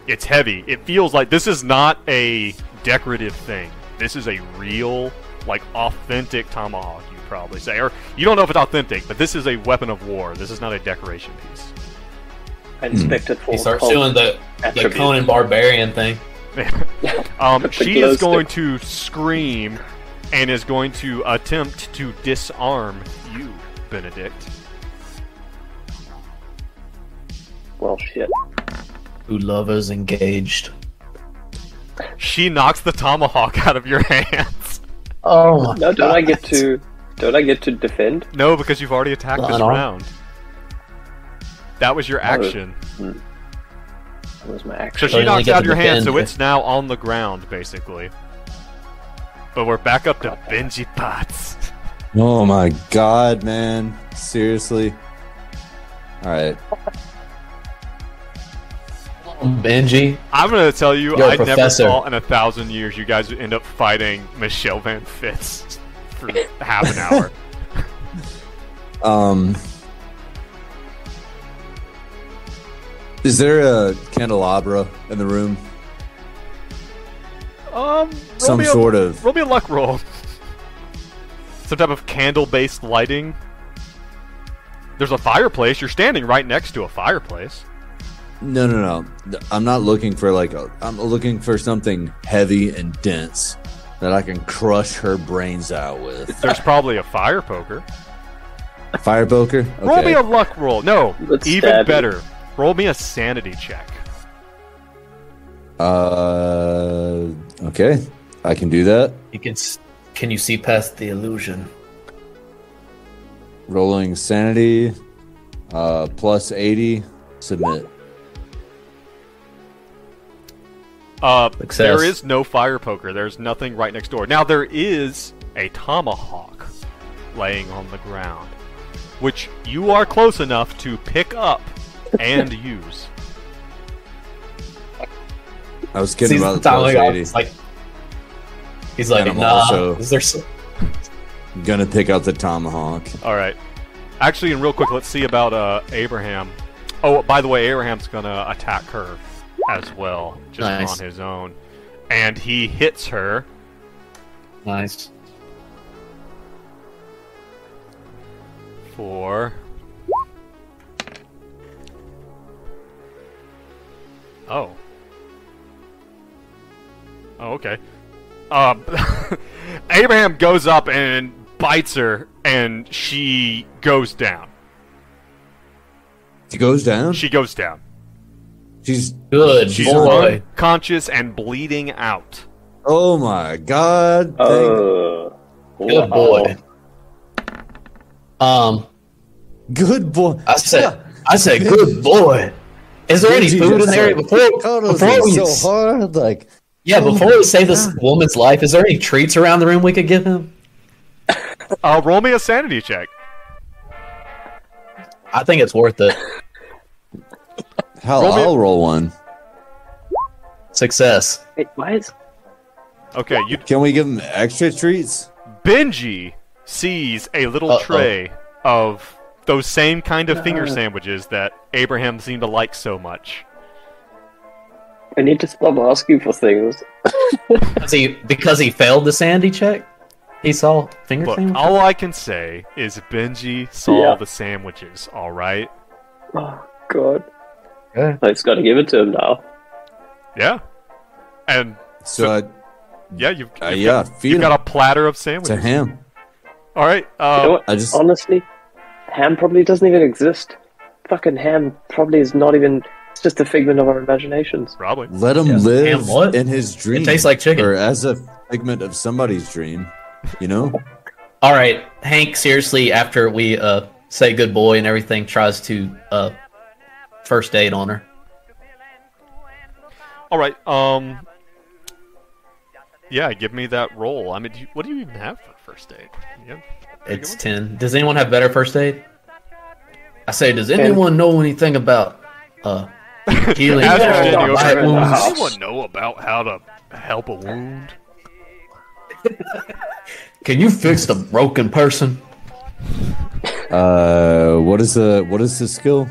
It's heavy. It feels like this is not a decorative thing. This is a real, like, authentic tomahawk, you'd probably say. Or you don't know if it's authentic, but this is a weapon of war. This is not a decoration piece. I inspect it for He starts cult doing the attribute. Conan Barbarian thing. She glow is going stick. to scream and is going to attempt to disarm you, Benedict. Well, shit. Who lovers engaged. She knocks the tomahawk out of your hands. Oh my No, god. don't I get to defend? No, because you've already attacked this Unarmed. round. That was your action. That was my So action. she you only knocks get out to your hand, so defend. it's now on the ground, basically. But we're back up to Benji Potts. Oh my god, man. Seriously? Alright. Benji. I'm gonna tell you, You're a I never professor. thought in 1,000 years you guys would end up fighting Michelle Van Fitz for half an hour. Is there a candelabra in the room? Roll Some me a- sort of... Roll me a luck roll. Some type of candle-based lighting. There's a fireplace. You're standing right next to a fireplace. No. I'm not looking for I'm looking for something heavy and dense that I can crush her brains out with. There's probably a fire poker. Fire poker? Okay. Roll me a luck roll. No, Let's even stab better. Roll me a sanity check. Okay. I can do that. Can you see past the illusion? Rolling sanity, plus 80, submit. Success. There is no fire poker. There's nothing right next door. Now there is a tomahawk laying on the ground, which you are close enough to pick up and use. I was kidding Sees about the the plus tomahawk, 80. he's like, And I'm nah. also- Is there so- Gonna pick out the tomahawk. All right. Actually, and real quick, let's see about Abraham. Oh, by the way, Abraham's gonna attack her as well, just Nice. on his own, and he hits her. Nice. For oh, okay. Abraham goes up and bites her, and she goes down. She goes down? She goes down. She's... Good She's boy. unconscious and bleeding out. Oh my god. Good boy. Good boy. I said, good boy. Is there any Benji food in just, there like, before cuddles we me so hard, like... Yeah, Oh before my we save this woman's life, is there any treats around the room we could give him? Roll me a sanity check. I think it's worth it. Hell, Roll me- I'll roll one. Success. Wait, why is... Okay, Can we give him extra treats? Benji sees a little tray of those same kind of finger sandwiches that Abraham seemed to like so much. I need to stop asking for things. Because he failed the sandy check? He saw finger Look, sandwiches? all I can say is Benji saw the sandwiches, alright? Oh, God. Yeah. I just gotta give it to him now. Yeah. And So, you've feed got him a platter of to sandwiches. him. Alright, You know what? I just Honestly, ham probably doesn't even exist. Fucking ham probably is not even... It's just a figment of our imaginations. probably. let him Ham live what? in his dream. It tastes like chicken. Or as a figment of somebody's dream. You know? All right, Hank. Seriously, after we say good boy and everything, tries to first date on her. Alright, yeah, give me that roll. I mean, what do you even have for first date? Yeah, It's 10. Does anyone have better first aid? I say, does anyone know anything about healing As you're standing over bite there, wounds? does anyone know about how to help a wound? Can you fix the broken person? What is the skill?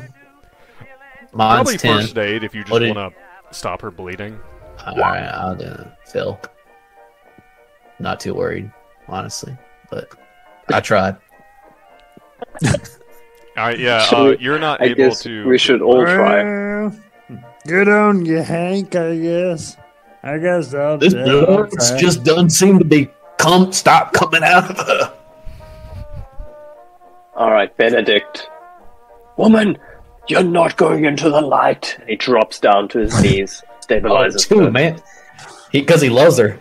Mine's Probably 10. first aid if you just What did- want to stop her bleeding. All right, I'll do it. Phil. Not too worried, honestly, but I tried. Alright, yeah, So, you're not I able guess to... we should all try. Well, good on you, Hank, I guess. I guess I'll This blood try. just doesn't seem to be stop coming out of her. Alright, Benedict. Woman, you're not going into the light. And he drops down to his knees, stabilizes Too, her. man. Because he loves her.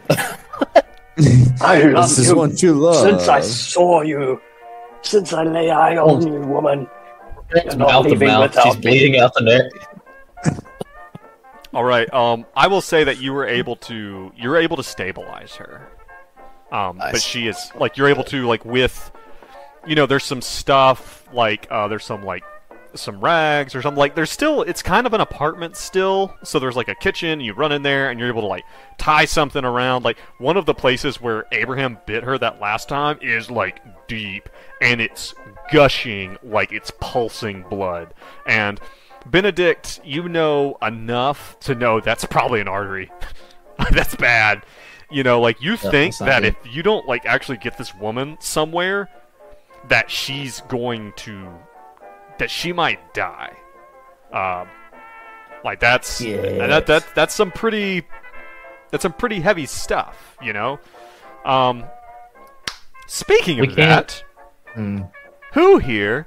I love This is you what you love. since I saw you. Since I lay eye on you, woman. You're not Mouth to leaving mouth. without She's me. bleeding out the neck. Alright, I will say that you're able to stabilize her. But Nice. she is, like, you're able to, like, with, you know, there's some stuff, like, there's some, like, some rags or something, like, there's still, it's kind of an apartment still, so there's, like, a kitchen, you run in there, and you're able to, like, tie something around, like, one of the places where Abraham bit her that last time is, like, deep, and it's gushing, like, it's pulsing blood, and Benedict, you know enough to know that's probably an artery. That's bad. You know, like, you think that's not that good. if you don't, like, actually get this woman somewhere, that she's going to... that she might die. Like, that's... Yeah. That's some pretty... that's some pretty heavy stuff, you know? Speaking We of can't- that, who here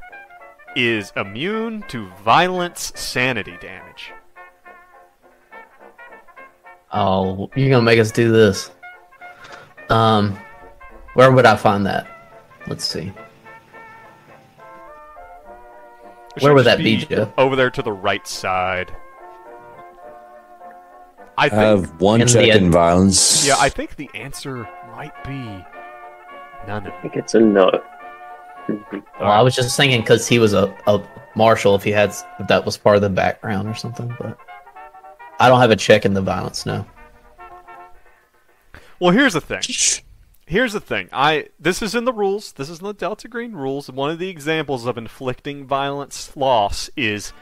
is immune to violence sanity damage? Oh, you're gonna make us do this. Where would I find that? Let's see. It Where should would that just be, Joe? Over there to the right side. I I think. have one In the check end- in violence. Yeah, I think the answer might be none of I it. think it's a no. Well, I was just thinking because he was a marshal. If if that was part of the background or something, but I don't have a check in the violence. No. Well, here's the thing. Here's the thing. This is in the rules. This is in the Delta Green rules. And one of the examples of inflicting violence loss is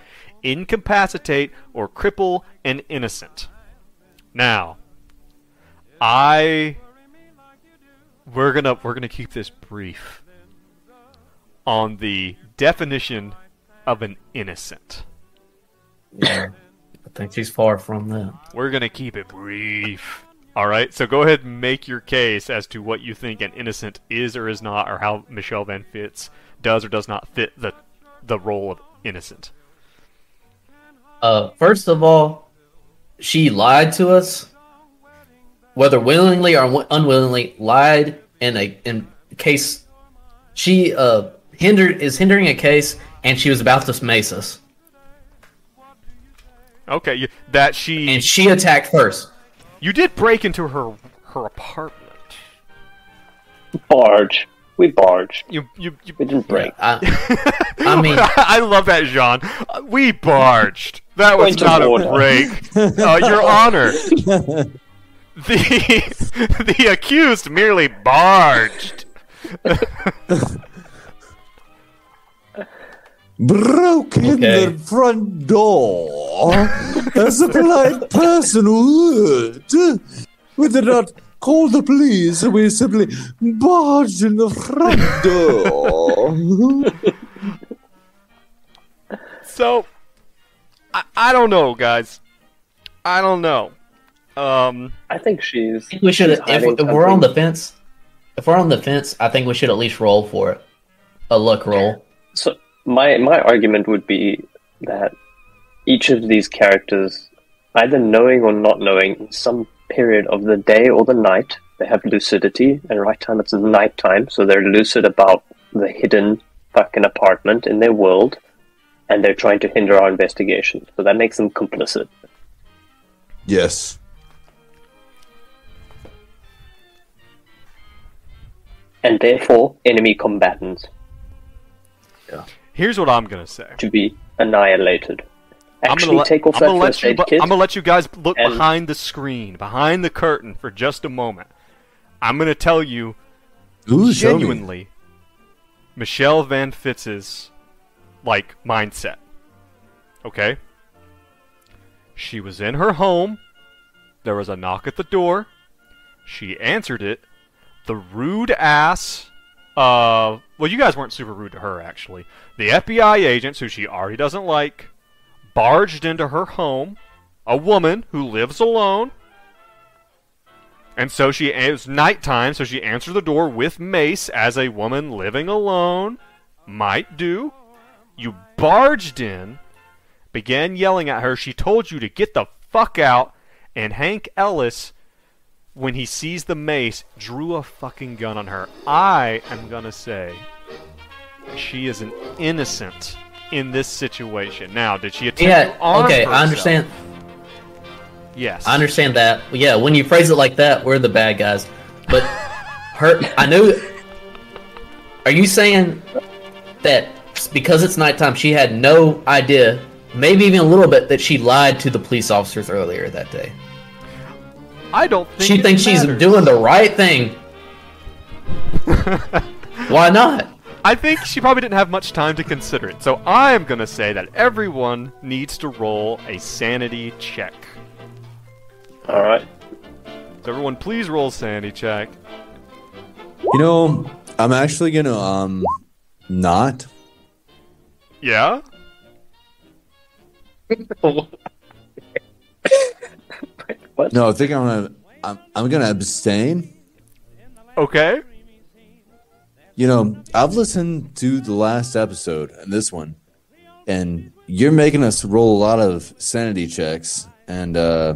incapacitate or cripple an innocent. Now, we're gonna keep this brief on the definition of an innocent. Yeah. I think she's far from that. We're gonna keep it brief. Alright, so go ahead and make your case as to what you think an innocent is or is not, or how Michelle Van Fitz does or does not fit the role of innocent. First of all, she lied to us, whether willingly or unwillingly. Lied in case she is hindering a case, and she was about to mace us, Okay, and she attacked first. you did break into her apartment. Barge. We barged. You. We didn't break. I mean, I love that, Jean. We barged. That was Point of not a order. break. Your Honor. The accused merely barged. Broke in Okay. the front door as a polite person would. We did not call the police, we simply barged in the front door. So, I don't know, guys. I don't know. I think she's. I think we should. she's If hiding we're on something. the fence, I think we should at least roll for it. A luck roll. So my argument would be that each of these characters, either knowing or not knowing, in some period of the day or the night, they have lucidity, and right time it's nighttime, so they're lucid about the hidden fucking apartment in their world, and they're trying to hinder our investigation. So that makes them complicit. Yes. And therefore, enemy combatants Here's what I'm gonna say. to be annihilated. I'm Actually, gonna take off I'm that gonna let first you. aid kit. I'm gonna let you guys look and- behind the screen, behind the curtain, for just a moment. I'm gonna tell you Ooh, show me. genuinely, Michelle Van Fitz's mindset. Okay. She was in her home. There was a knock at the door. She answered it. The rude ass. Well, you guys weren't super rude to her, actually. The FBI agents, who she already doesn't like, barged into her home. A woman who lives alone. And so it was nighttime, so she answered the door with mace, as a woman living alone might do. You barged in, began yelling at her. She told you to get the fuck out, and Hank Ellis, when he sees the mace, drew a fucking gun on her. I am gonna say she is an innocent in this situation. Now, did she attempt Yeah. to arm Okay. herself? I understand. Yes. I understand that. Yeah. When you phrase it like that, we're the bad guys. But her, I know. Are you saying that because it's nighttime, she had no idea, maybe even a little bit, that she lied to the police officers earlier that day? I don't think She it thinks she's matters. doing the right thing. Why not? I think she probably didn't have much time to consider it. So I'm going to say that everyone needs to roll a sanity check. Alright. So everyone, please roll a sanity check. You know, I'm actually gonna not. Yeah? What? No, I think I'm gonna abstain. Okay. You know, I've listened to the last episode and this one, and you're making us roll a lot of sanity checks, and I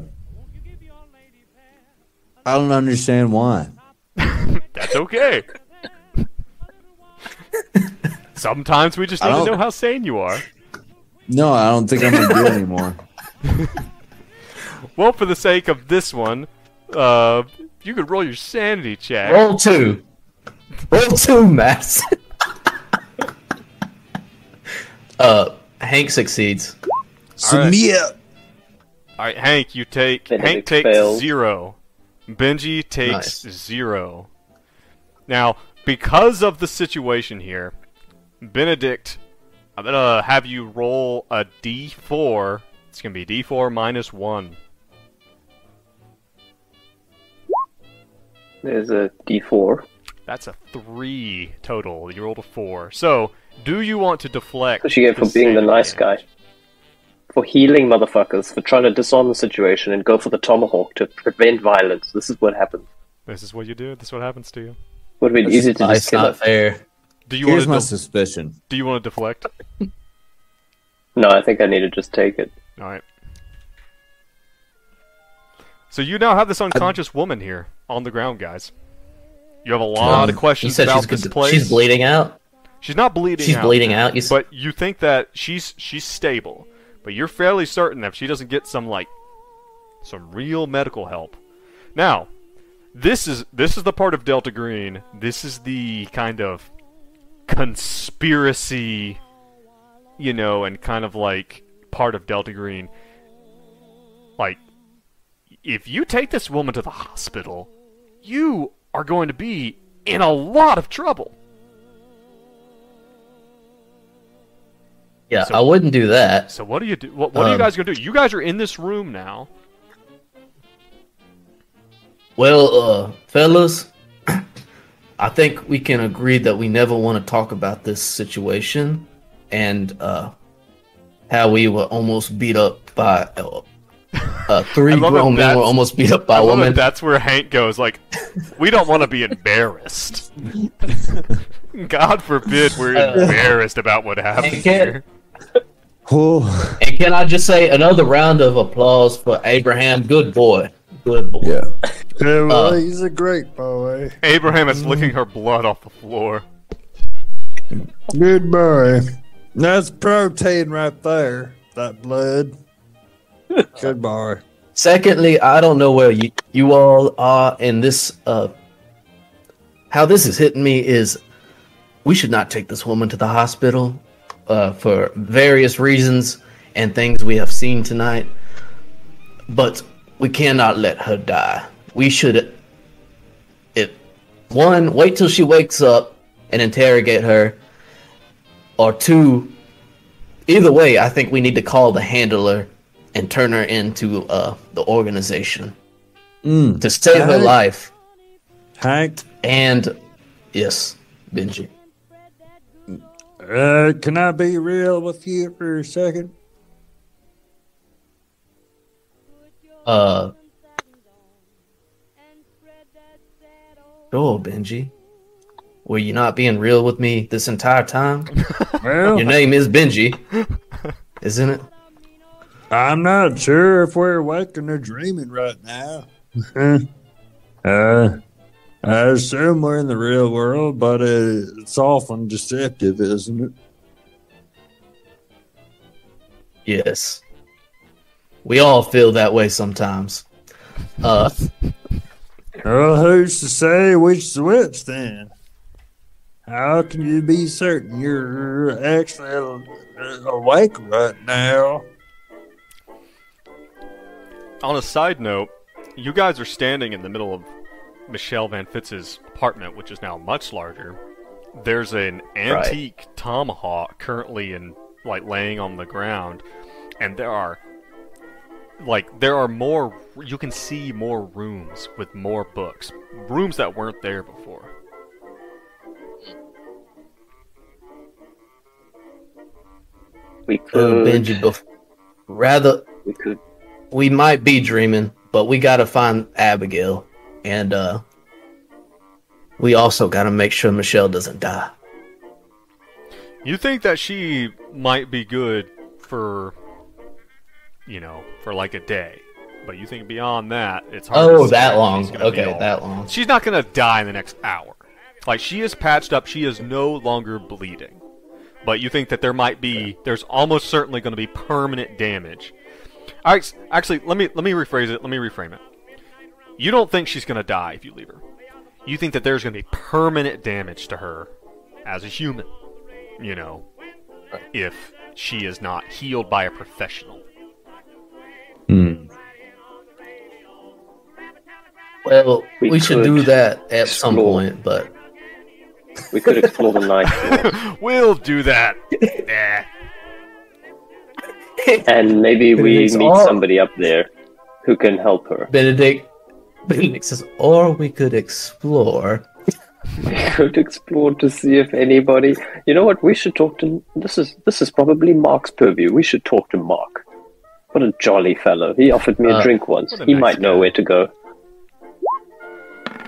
don't understand why. That's okay. Sometimes we just I need to don't- know how sane you are. No, I don't think I'm gonna do it anymore. Well, for the sake of this one, you could roll your sanity check. Roll 2. Roll 2, Max. Hank succeeds. Submit. All right, Hank, you take. Benedict Hank takes failed. 0. Benji takes Nice. 0. Now, because of the situation here, Benedict, I'm gonna have you roll a D4. It's gonna be D4 minus 1. There's a D4. That's a 3 total. You rolled a 4. So, do you want to deflect? What you get for being the sanity nice damage? guy. For healing motherfuckers, for trying to disarm the situation and go for the tomahawk to prevent violence. This is what happens. This is what you do. This is what happens to you. Would have been easy to just It's kill not it. fair. Do you Here's my want to? suspicion. Do you want to deflect? No, I think I need to just take it. All right. So you now have this unconscious woman here on the ground, guys. You have a lot of You questions said about this place. she's bleeding out. She's not bleeding She's out. bleeding out. You said, But you think that she's stable. But you're fairly certain that if she doesn't get some real medical help. Now, this is the part of Delta Green. This is the kind of conspiracy, and kind of like part of Delta Green. Like, if you take this woman to the hospital, you are going to be in a lot of trouble. Yeah, I wouldn't do that. So what do you do? What are you guys going to do? You guys are in this room now. Well, fellas, I think we can agree that we never want to talk about this situation and how we were almost beat up by three grown men were almost beat up by a woman. That's where Hank goes, like, we don't want to be embarrassed. God forbid we're embarrassed about what happened here. And can I just say another round of applause for Abraham? Good boy. Good boy. Yeah. Yeah, well, he's a great boy. Abraham is licking her blood off the floor. Good boy. That's protein right there. That blood. Good boy. Secondly, I don't know where you all are in this. How this is hitting me is we should not take this woman to the hospital for various reasons and things we have seen tonight. But we cannot let her die. We should, one, wait till she wakes up and interrogate her, or two, either way, I think we need to call the handler and turn her into the organization to save her life. Hank? And, yes, Benji. Can I be real with you for a second? Sure, Benji. Were you not being real with me this entire time? Well, Your name is Benji, isn't it? I'm not sure if we're waking or dreaming right now. I assume we're in the real world, but it's often deceptive, isn't it? Yes. We all feel that way sometimes. Well, who's to say which's which then? How can you be certain you're actually awake right now? On a side note, you guys are standing in the middle of Michelle Van Fitz's apartment, which is now much larger. There's an antique tomahawk currently laying on the ground, and there are more. You can see more rooms with more books, rooms that weren't there before. We could. Benji, We could. we might be dreaming, but we gotta find Abigail, and we also gotta make sure Michelle doesn't die. You think that she might be good for, for like a day, but you think beyond that, it's hard to Oh, say that if long. she's gonna be Okay, all- that long. She's not gonna die in the next hour. Like, she is patched up. She is no longer bleeding. But you think that there's almost certainly going to be permanent damage. All right, actually, let me rephrase it. Let me reframe it. You don't think she's going to die if you leave her. You think that there's going to be permanent damage to her as a human, if she is not healed by a professional. Well, we should do could that at some explore. point, but We could explore the night, We'll do that. Nah. and maybe we Benedict's meet all- somebody up there who can help her. Benedict says, or we could explore. We could explore to see if anybody. You know what? We should talk to. This is probably Mark's purview. We should talk to Mark. What a jolly fellow! He offered me a drink once. what a He nice might know guy. where to go.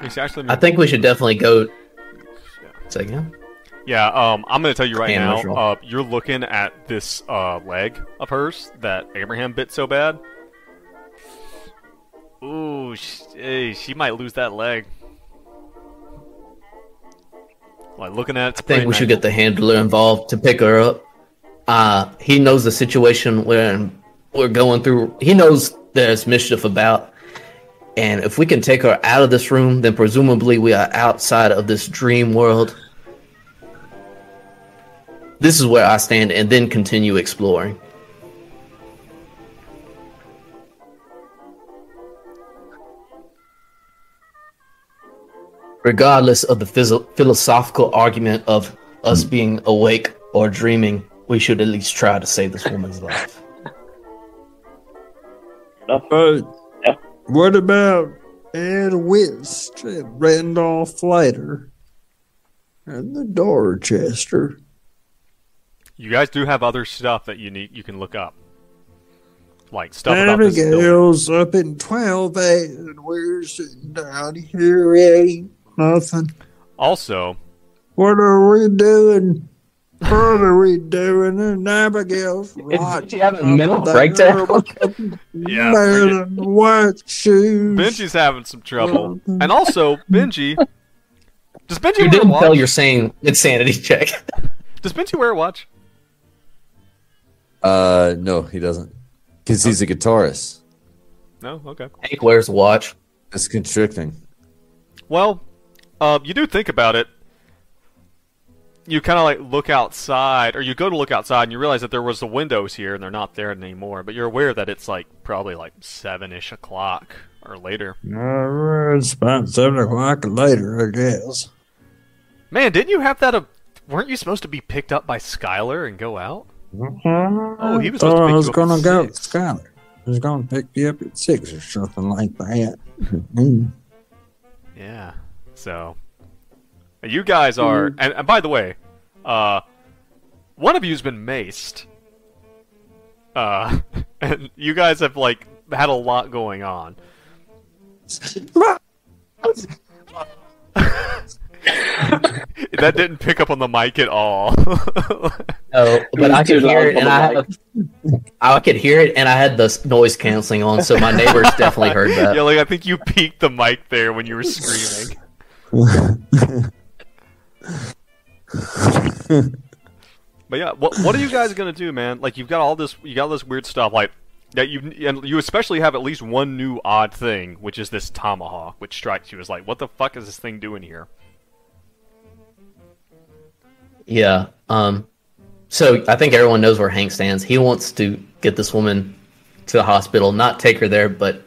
He's actually. I think we should definitely go. Say again? Yeah, I'm going to tell you right Hand now, ritual. you're looking at this leg of hers that Abraham bit so bad. Ooh, she might lose that leg. Like, looking at it, I think we should get the handler involved to pick her up. He knows the situation we're going through. He knows there's mischief about. And if we can take her out of this room, then presumably we are outside of this dream world. This is where I stand, and then continue exploring. Regardless of the philosophical argument of us being awake or dreaming, we should at least try to save this woman's life. But Yeah. what about Ed Wist and Randolph Flater and the Dorchester? You guys do have other stuff that you can look up. Like stuff about this building. Abigail's up in 12A and we're sitting down here ain't nothing. Also, What are we doing? What are we doing in Abigail's Did you have a mental breakdown? Yeah, Man in white shoes. Benji's having some trouble. And also, Benji... Does Benji You wear a didn't watch? tell you're saying insanity check. Does Benji wear a watch? No, he doesn't. Because he's a guitarist. No? Okay. Hank wears a watch. It's constricting. Well, you do think about it. You kind of like look outside, or you go to look outside, and you realize that there was the windows here, and they're not there anymore. But you're aware that it's like probably like 7-ish o'clock or later. It's about 7 o'clock later, I guess. Man, didn't you have that? Weren't you supposed to be picked up by Skylar and go out? Oh, he was supposed to pick I was you up gonna at go 6. with Skylar. I was gonna pick you up at 6 or something like that. Yeah. So, you guys are, and by the way, one of you's been maced. And you guys have like had a lot going on. That didn't pick up on the mic at all. No, but I could too hear loud it, and I could hear it, and I had the noise canceling on, so my neighbors definitely heard that. Yeah, like I think you peaked the mic there when you were screaming. But yeah, what are you guys gonna do, man? Like you got all this weird stuff, like that you especially have at least one new odd thing, which is this tomahawk, which strikes you as like, what the fuck is this thing doing here? Yeah. So I think everyone knows where Hank stands. He wants to get this woman to the hospital, not take her there, but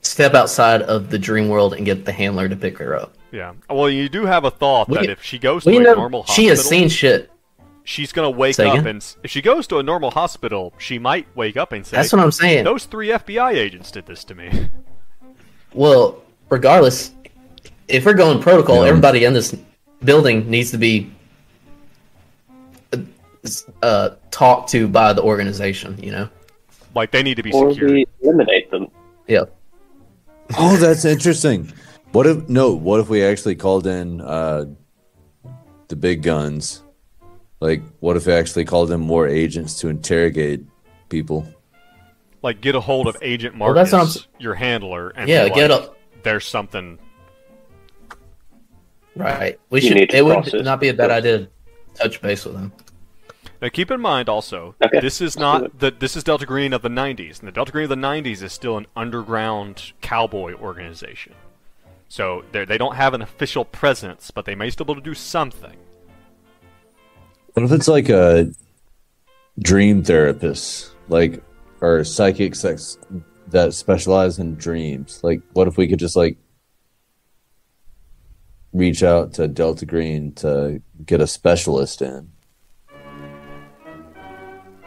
step outside of the dream world and get the handler to pick her up. Yeah. Well, you do have a thought that if she goes to We a know normal hospital, she has seen shit. she's gonna wake Say up again? and if she goes to a normal hospital, she might wake up and say, That's what I'm saying. "Those 3 FBI agents did this to me." Well, regardless, if we're going protocol, Yeah. everybody in this building needs to be talked to by the organization, you know? Like they need to be Or secured. we eliminate them. Yeah. Oh, that's interesting. What if we actually called in the big guns? Like, what if we actually called in more agents to interrogate people? Like get a hold of Agent Well, Marcus, that's what your handler, and Yeah, be get like, up. There's something. Right. We You should. need to It would process not be a bad first. idea to touch base with him. Now keep in mind also, Okay. this is Let's do not this is Delta Green of the 90s, and the Delta Green of the 90s is still an underground cowboy organization. So they don't have an official presence, but they may still be able to do something. What if it's like a dream therapist, like, or psychics that specialize in dreams? Like, what if we could just like reach out to Delta Green to get a specialist in?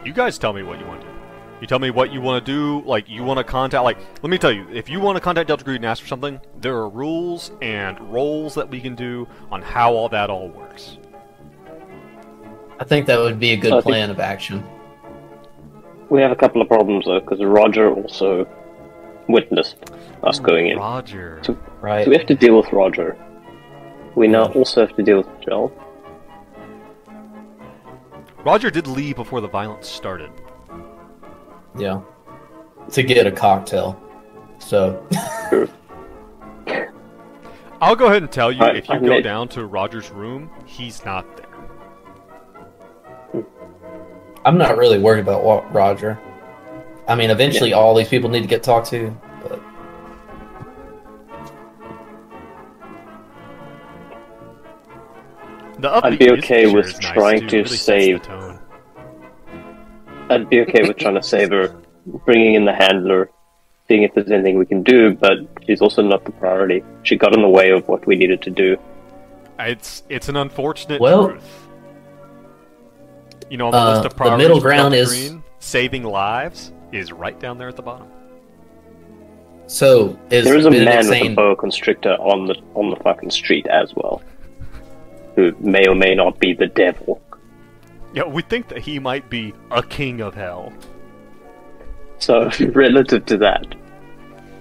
You guys tell me what you want to do. You tell me what you want to do. Like you want to contact. Like let me tell you, if you want to contact Delta Green and ask for something, there are rules and roles that we can do on how all that all works. I think that would be a good I think- plan of action. We have a couple of problems though, because Roger also witnessed us going in. Roger. Right. So we have to deal with Roger. We now also have to deal with Joel. Roger did leave before the violence started. Yeah. To get a cocktail. So. I'll go ahead and tell you, if you I go made- down to Roger's room, he's not there. I'm not really worried about Roger. I mean, eventually all these people need to get talked to, but The upbeat I'd be okay music with is nice, trying too. to It really sets save- the tone. I'd be okay with trying to save her, bringing in the handler, seeing if there's anything we can do, but she's also not the priority. She got in the way of what we needed to do. It's an unfortunate Well, truth. You know, on the list of the priorities middle for ground Delta is- Green, saving lives is right down there at the bottom. So is There is a Benedict man with a saying, boa constrictor on the fucking street as well, who may or may not be the devil. Yeah, we think that he might be a king of hell. So, relative to that,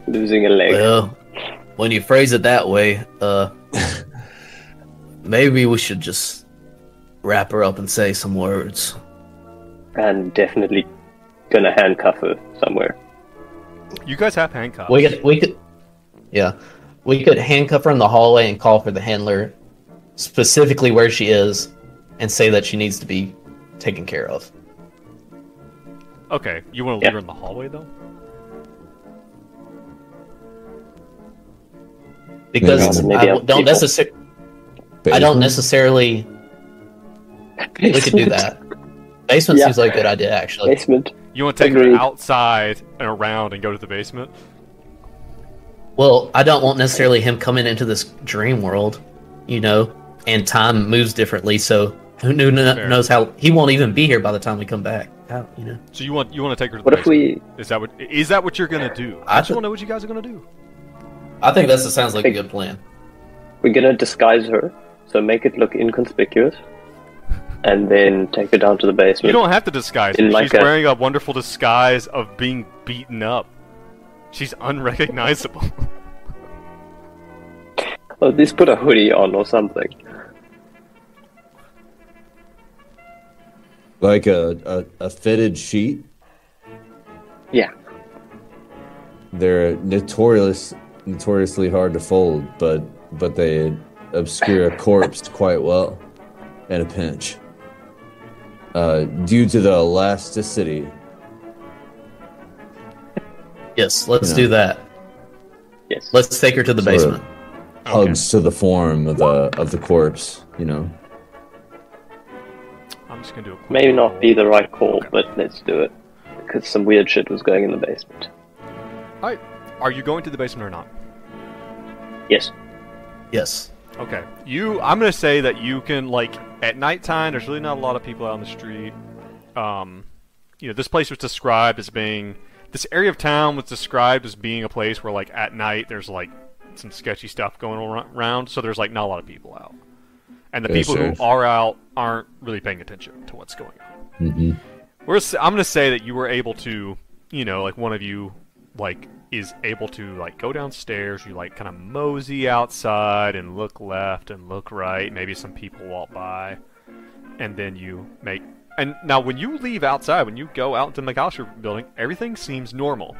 losing a leg. well, when you phrase it that way, maybe we should just wrap her up and say some words. And definitely gonna handcuff her somewhere. You guys have handcuffs. We could handcuff her in the hallway and call for the handler, specifically where she is, and say that she needs to be taken care of. Okay, you want to leave her in the hallway, though? Because Maybe I other don't people. I don't necessarily. We could do that. Basement Yeah. seems like a good idea, actually. Basement. You want to take Agreed. her outside and around and go to the basement? Well, I don't want necessarily him coming into this dream world, and time moves differently. So who knows how he won't even be here by the time we come back. So you want to take her to the What if basement? we... Is that what you're gonna do? I just want to know what you guys are gonna do. I think that sounds like a good plan. We're gonna disguise her, so make it look inconspicuous, and then take her down to the basement. You don't have to disguise her. In like She's wearing a wonderful disguise of being beaten up. She's unrecognizable. Or at least put a hoodie on or something. Like a fitted sheet. Yeah. They're notoriously hard to fold, but they obscure a corpse quite well in a pinch. Due to the elasticity. Yes, let's Yeah. do that. Yes. Let's take her to the Sort of basement. Hugs to the form of the corpse, I'm just gonna do a quick Maybe not roll. be the right call, Okay. but let's do it. Because some weird shit was going in the basement. Alright, are you going to the basement or not? Yes. Yes. Okay. I'm gonna say that you can, at nighttime, there's really not a lot of people out on the street. This place was described as being... This area of town was described as being a place where, at night, there's, some sketchy stuff going around, so there's, not a lot of people out. And the Yeah, people sure. who are out aren't really paying attention to what's going on. Mm-hmm. I'm gonna say that you were able to, one of you, is able to, go downstairs, you, kind of mosey outside and look left and look right, maybe some people walk by, and then you make... And now, when you leave outside, when you go out into the Macallistar building, everything seems normal.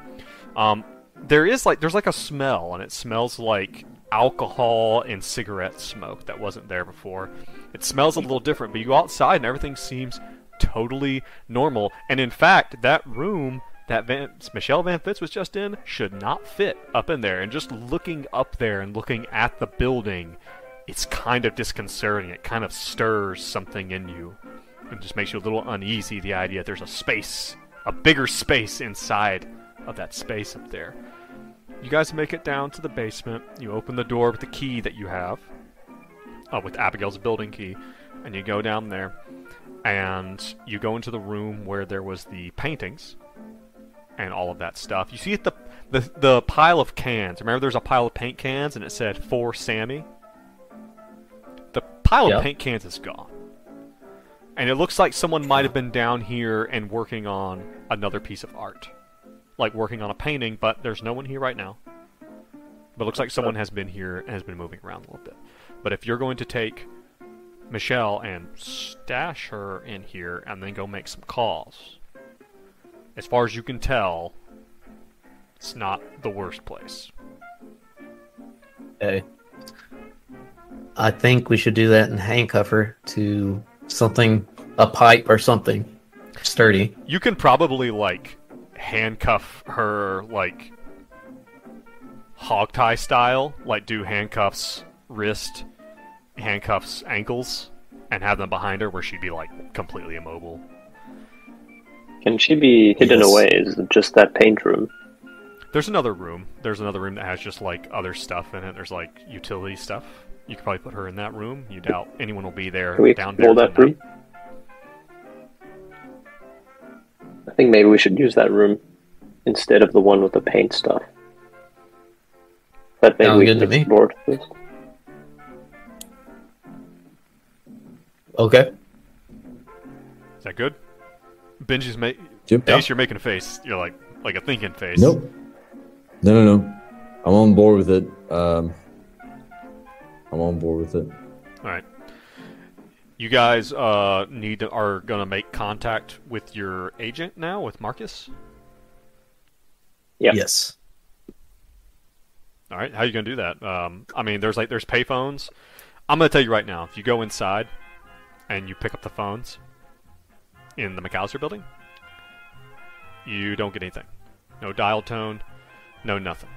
There's a smell, and it smells like alcohol and cigarette smoke that wasn't there before. It smells a little different, but you go outside and everything seems totally normal. And in fact, that room that Michelle Van Fitz was just in should not fit up in there. And just looking up there and looking at the building, it's kind of disconcerting. It kind of stirs something in you. It just makes you a little uneasy, the idea that there's a space, a bigger space inside of that space up there. You guys make it down to the basement. You open the door with the key that you have, with Abigail's building key, and you go down there, and you go into the room where there was the paintings and all of that stuff. You see the pile of cans. Remember, there's a pile of paint cans, and it said "For Sammy." The pile of paint cans is gone. And it looks like someone might have been down here and working on another piece of art. Like working on a painting, but there's no one here right now. But it looks like someone has been here and has been moving around a little bit. But if you're going to take Michelle and stash her in here and then go make some calls, as far as you can tell, it's not the worst place. Okay. I think we should do that and handcuff her to something, a pipe or something sturdy. You can probably, handcuff her, hog tie style. Do handcuffs wrist, handcuffs ankles, and have them behind her where she'd be like completely immobile. Can she be hidden Yes. away? Is it just that paint room? There's another room. There's another room that has just like other stuff in it. There's like utility stuff. You could probably put her in that room. You doubt anyone will be there Can we down there explore that room? tonight. I think maybe we should use that room instead of the one with the paint stuff. But maybe Sounds we good can to me. explore it first. Okay. Is that good? Benji's Yep. Ace, you're making a face. You're like a thinking face. Nope. No. I'm on board with it. I'm on board with it. All right. You guys are gonna make contact with your agent now, with Marcus. Yeah. Yes. All right. How are you gonna do that? I mean, there's payphones. I'm gonna tell you right now. If you go inside and you pick up the phones in the Macallistar building, you don't get anything. No dial tone. No nothing.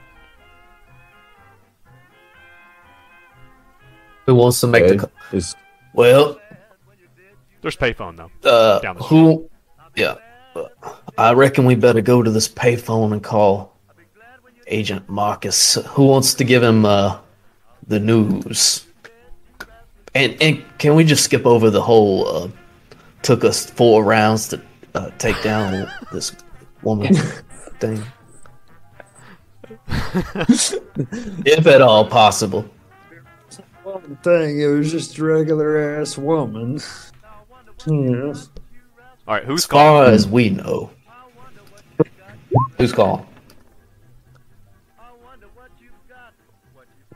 Who wants to make Okay. the? Is Well, There's payphone though. Down the street. who? Yeah. I reckon we better go to this payphone and call Agent Marcus. Who wants to give him the news? And can we just skip over the whole? Took us 4 rounds to take down this woman thing, if at all possible. One thing, it was just a regular ass woman. Yeah. All right. Who's As calling? far as we know, who's calling?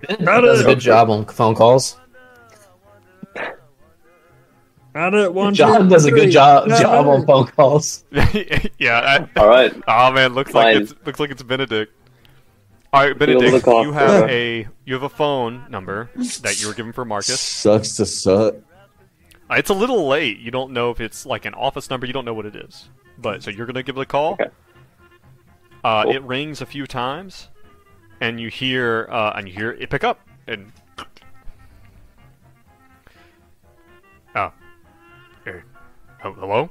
Ben does a good job on phone calls. I did one. John two, does a good three. job No, on phone calls. Yeah. All right. Oh man, looks Fine. like it's Benedict. All right, Field the Benedict, call. you have a phone number that you were given for Marcus. sucks to suck. It's a little late. You don't know if it's like an office number. You don't know what it is. But so you're gonna give it a call. Okay. Cool. It rings a few times, and you hear it pick up and. Hello?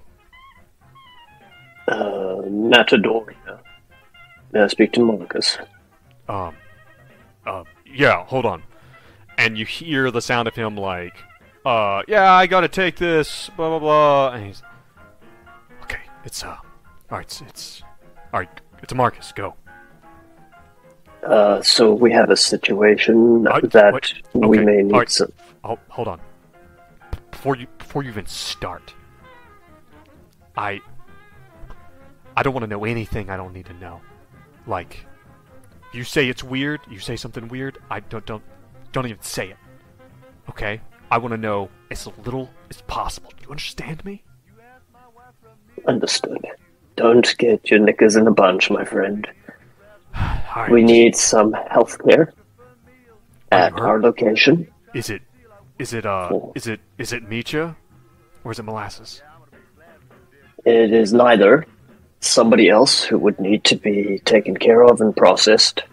Matador here. May I speak to Marcus? Yeah, hold on. And you hear the sound of him like, yeah, I gotta take this, blah, blah, blah. And he's, okay, alright, alright, it's Marcus, go. So we have a situation What? that What? we Okay, may need alright. some. Oh, hold on. Before you even start, I don't want to know anything I don't need to know. Like, you say it's weird, you say something weird, I don't even say it. Okay? I want to know as little as possible. Do you understand me? Understood. Don't get your knickers in a bunch, my friend. Alright. We need some healthcare at hurt? our location. Is it Micha? Or is it Molasses? It is neither. Somebody else who would need to be taken care of and processed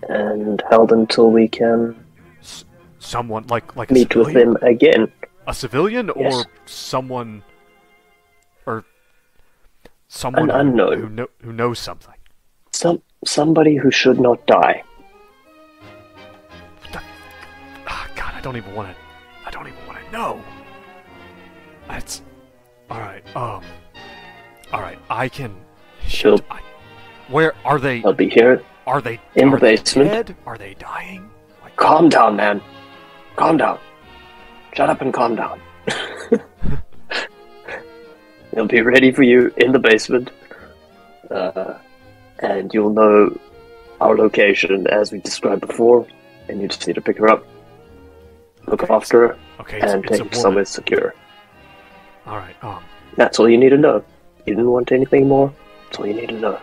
and held until we can Someone like a meet with civilian? him again. A civilian Yes. or someone An unknown. who knows something? Somebody who should not die. God, I don't even want to know. That's all right. All right. I can. Sure. Where are they? I'll be here. Are they In the are they basement. dead? Are they dying? Like, Calm down, man. Calm down. Shut up and calm down. They'll be ready for you in the basement. And you'll know our location as we described before, and you just need to pick her up, look after her, okay, and it's take a her somewhere woman. secure. All right. That's all you need to know. You didn't want anything more. That's all you need to know.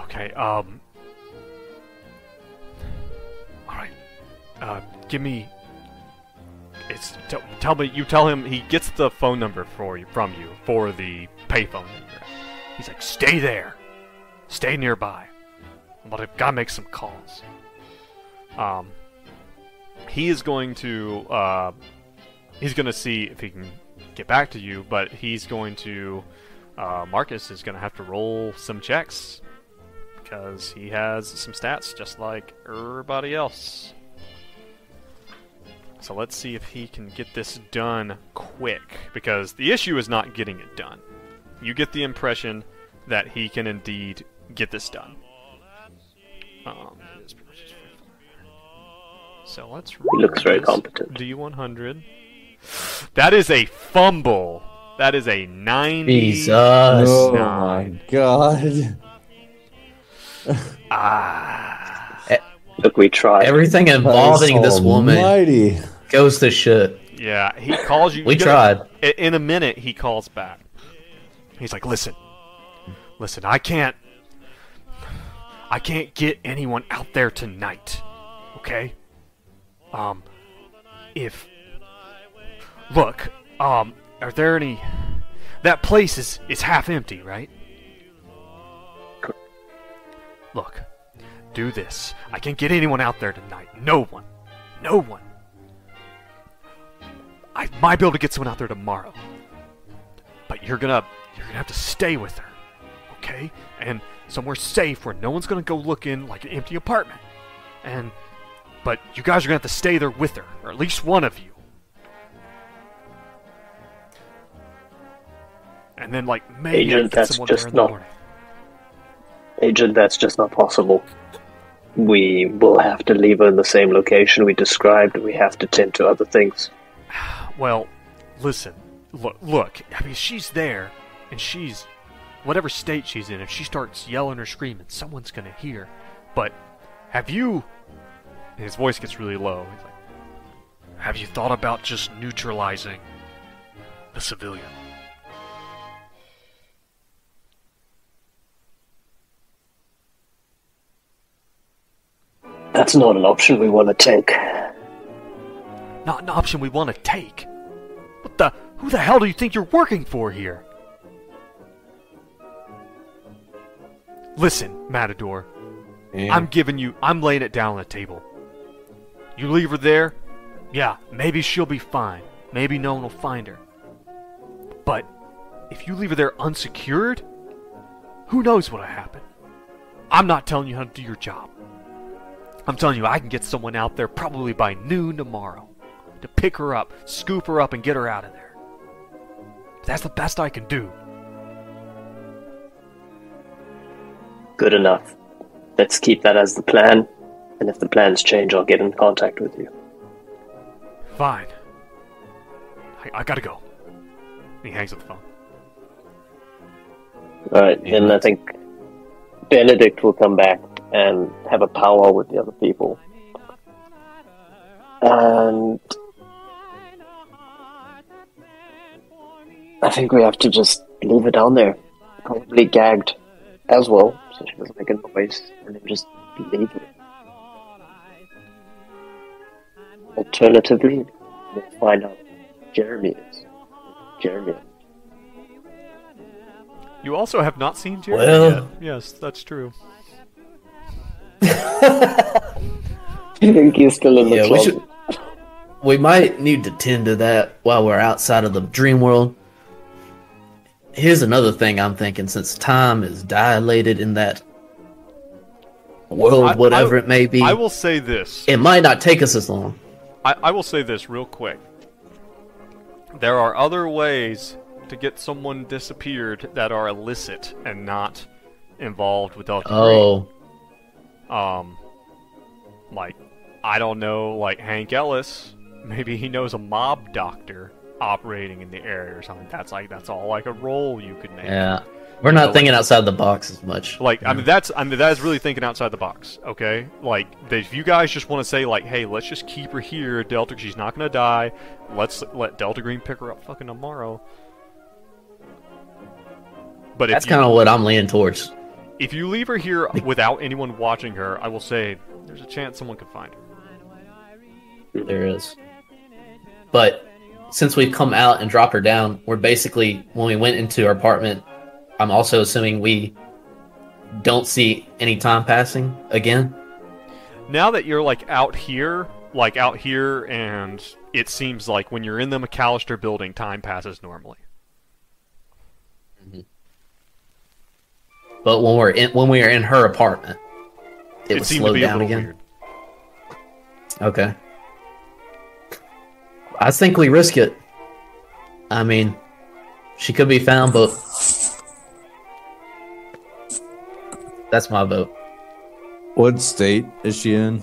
Okay. All right. Give me. Tell me. You tell him he gets the phone number from you for the payphone. He's like, stay there, stay nearby. But I've gotta make some calls. he is going to he's going to see if he can get back to you, but he's going to Marcus is going to have to roll some checks because he has some stats just like everybody else. So let's see if he can get this done quick, because the issue is not getting it done. You get the impression that he can indeed get this done. So let's. He looks very competent. D100. That is a fumble. That is a 90. Jesus. Oh my god. Look, we tried. Everything involving this woman Almighty. goes to shit. Yeah, he calls you. We tried. In a minute, he calls back. He's like, listen, I can't get anyone out there tonight, okay? Are there any... That place is half empty, right? Look, do this. I can't get anyone out there tonight. No one. I might be able to get someone out there tomorrow. But you're gonna have to stay with her, okay? And somewhere safe where no one's gonna go look in like an empty apartment. But you guys are gonna have to stay there with her, or at least one of you. And then, like, maybe Agent, get that's someone there just in the not- morning. Agent, that's just not possible. We will have to leave her in the same location we described. We have to tend to other things. Well, listen. Look. I mean, she's there, and she's... Whatever state she's in, if she starts yelling or screaming, someone's gonna hear. But have you... And his voice gets really low. He's like, have you thought about just neutralizing the civilian? That's not an option we want to take. Not an option we want to take. Who the hell do you think you're working for here? Listen, Matador. Yeah. I'm laying it down on the table. You leave her there, yeah, maybe she'll be fine. Maybe no one will find her. But if you leave her there unsecured, who knows what'll happen? I'm not telling you how to do your job. I'm telling you, I can get someone out there probably by noon tomorrow to pick her up, scoop her up, and get her out of there. That's the best I can do. Good enough. Let's keep that as the plan, and if the plans change, I'll get in contact with you. Fine. I gotta go. And he hangs up the phone. Alright, and I think Benedict will come back and have a powwow with the other people. And I think we have to just leave her down there. Probably gagged as well, so she doesn't make a noise, and then just leave her. Alternatively, we'll find out who Jeremy is. Jeremy. You also have not seen Jeremy Well- yet. Yes, that's true. I think he's still in the Yeah, closet. we might need to tend to that while we're outside of the dream world. Here's another thing I'm thinking, since time is dilated in that world, whatever it may be, I will say this. it might not take us as long. I will say this real quick. There are other ways to get someone disappeared that are illicit and not involved with Delta Oh, Green. Like, I don't know, like Hank Ellis. Maybe he knows a mob doctor operating in the area or something. That's all like a role you could make. yeah. We're not thinking outside the box as much. Like, I mean, that is really thinking outside the box, okay? Like, if you guys just want to say, like, hey, let's just keep her here, Delta, she's not gonna die, let's let Delta Green pick her up fucking tomorrow. But That's kind of what I'm leaning towards. if you leave her here without anyone watching her, I will say, there's a chance someone could find her. There is. But since we've come out and dropped her down, we're basically, when we went into our apartment, I'm also assuming we don't see any time passing again. Now that you're, like, out here, like out here, and it seems like when you're in the Macallistar building, time passes normally. But when we are in her apartment, it would seemed slow to be a down little again. weird. Okay. I think we risk it. I mean, she could be found, but that's my vote. What state is she in?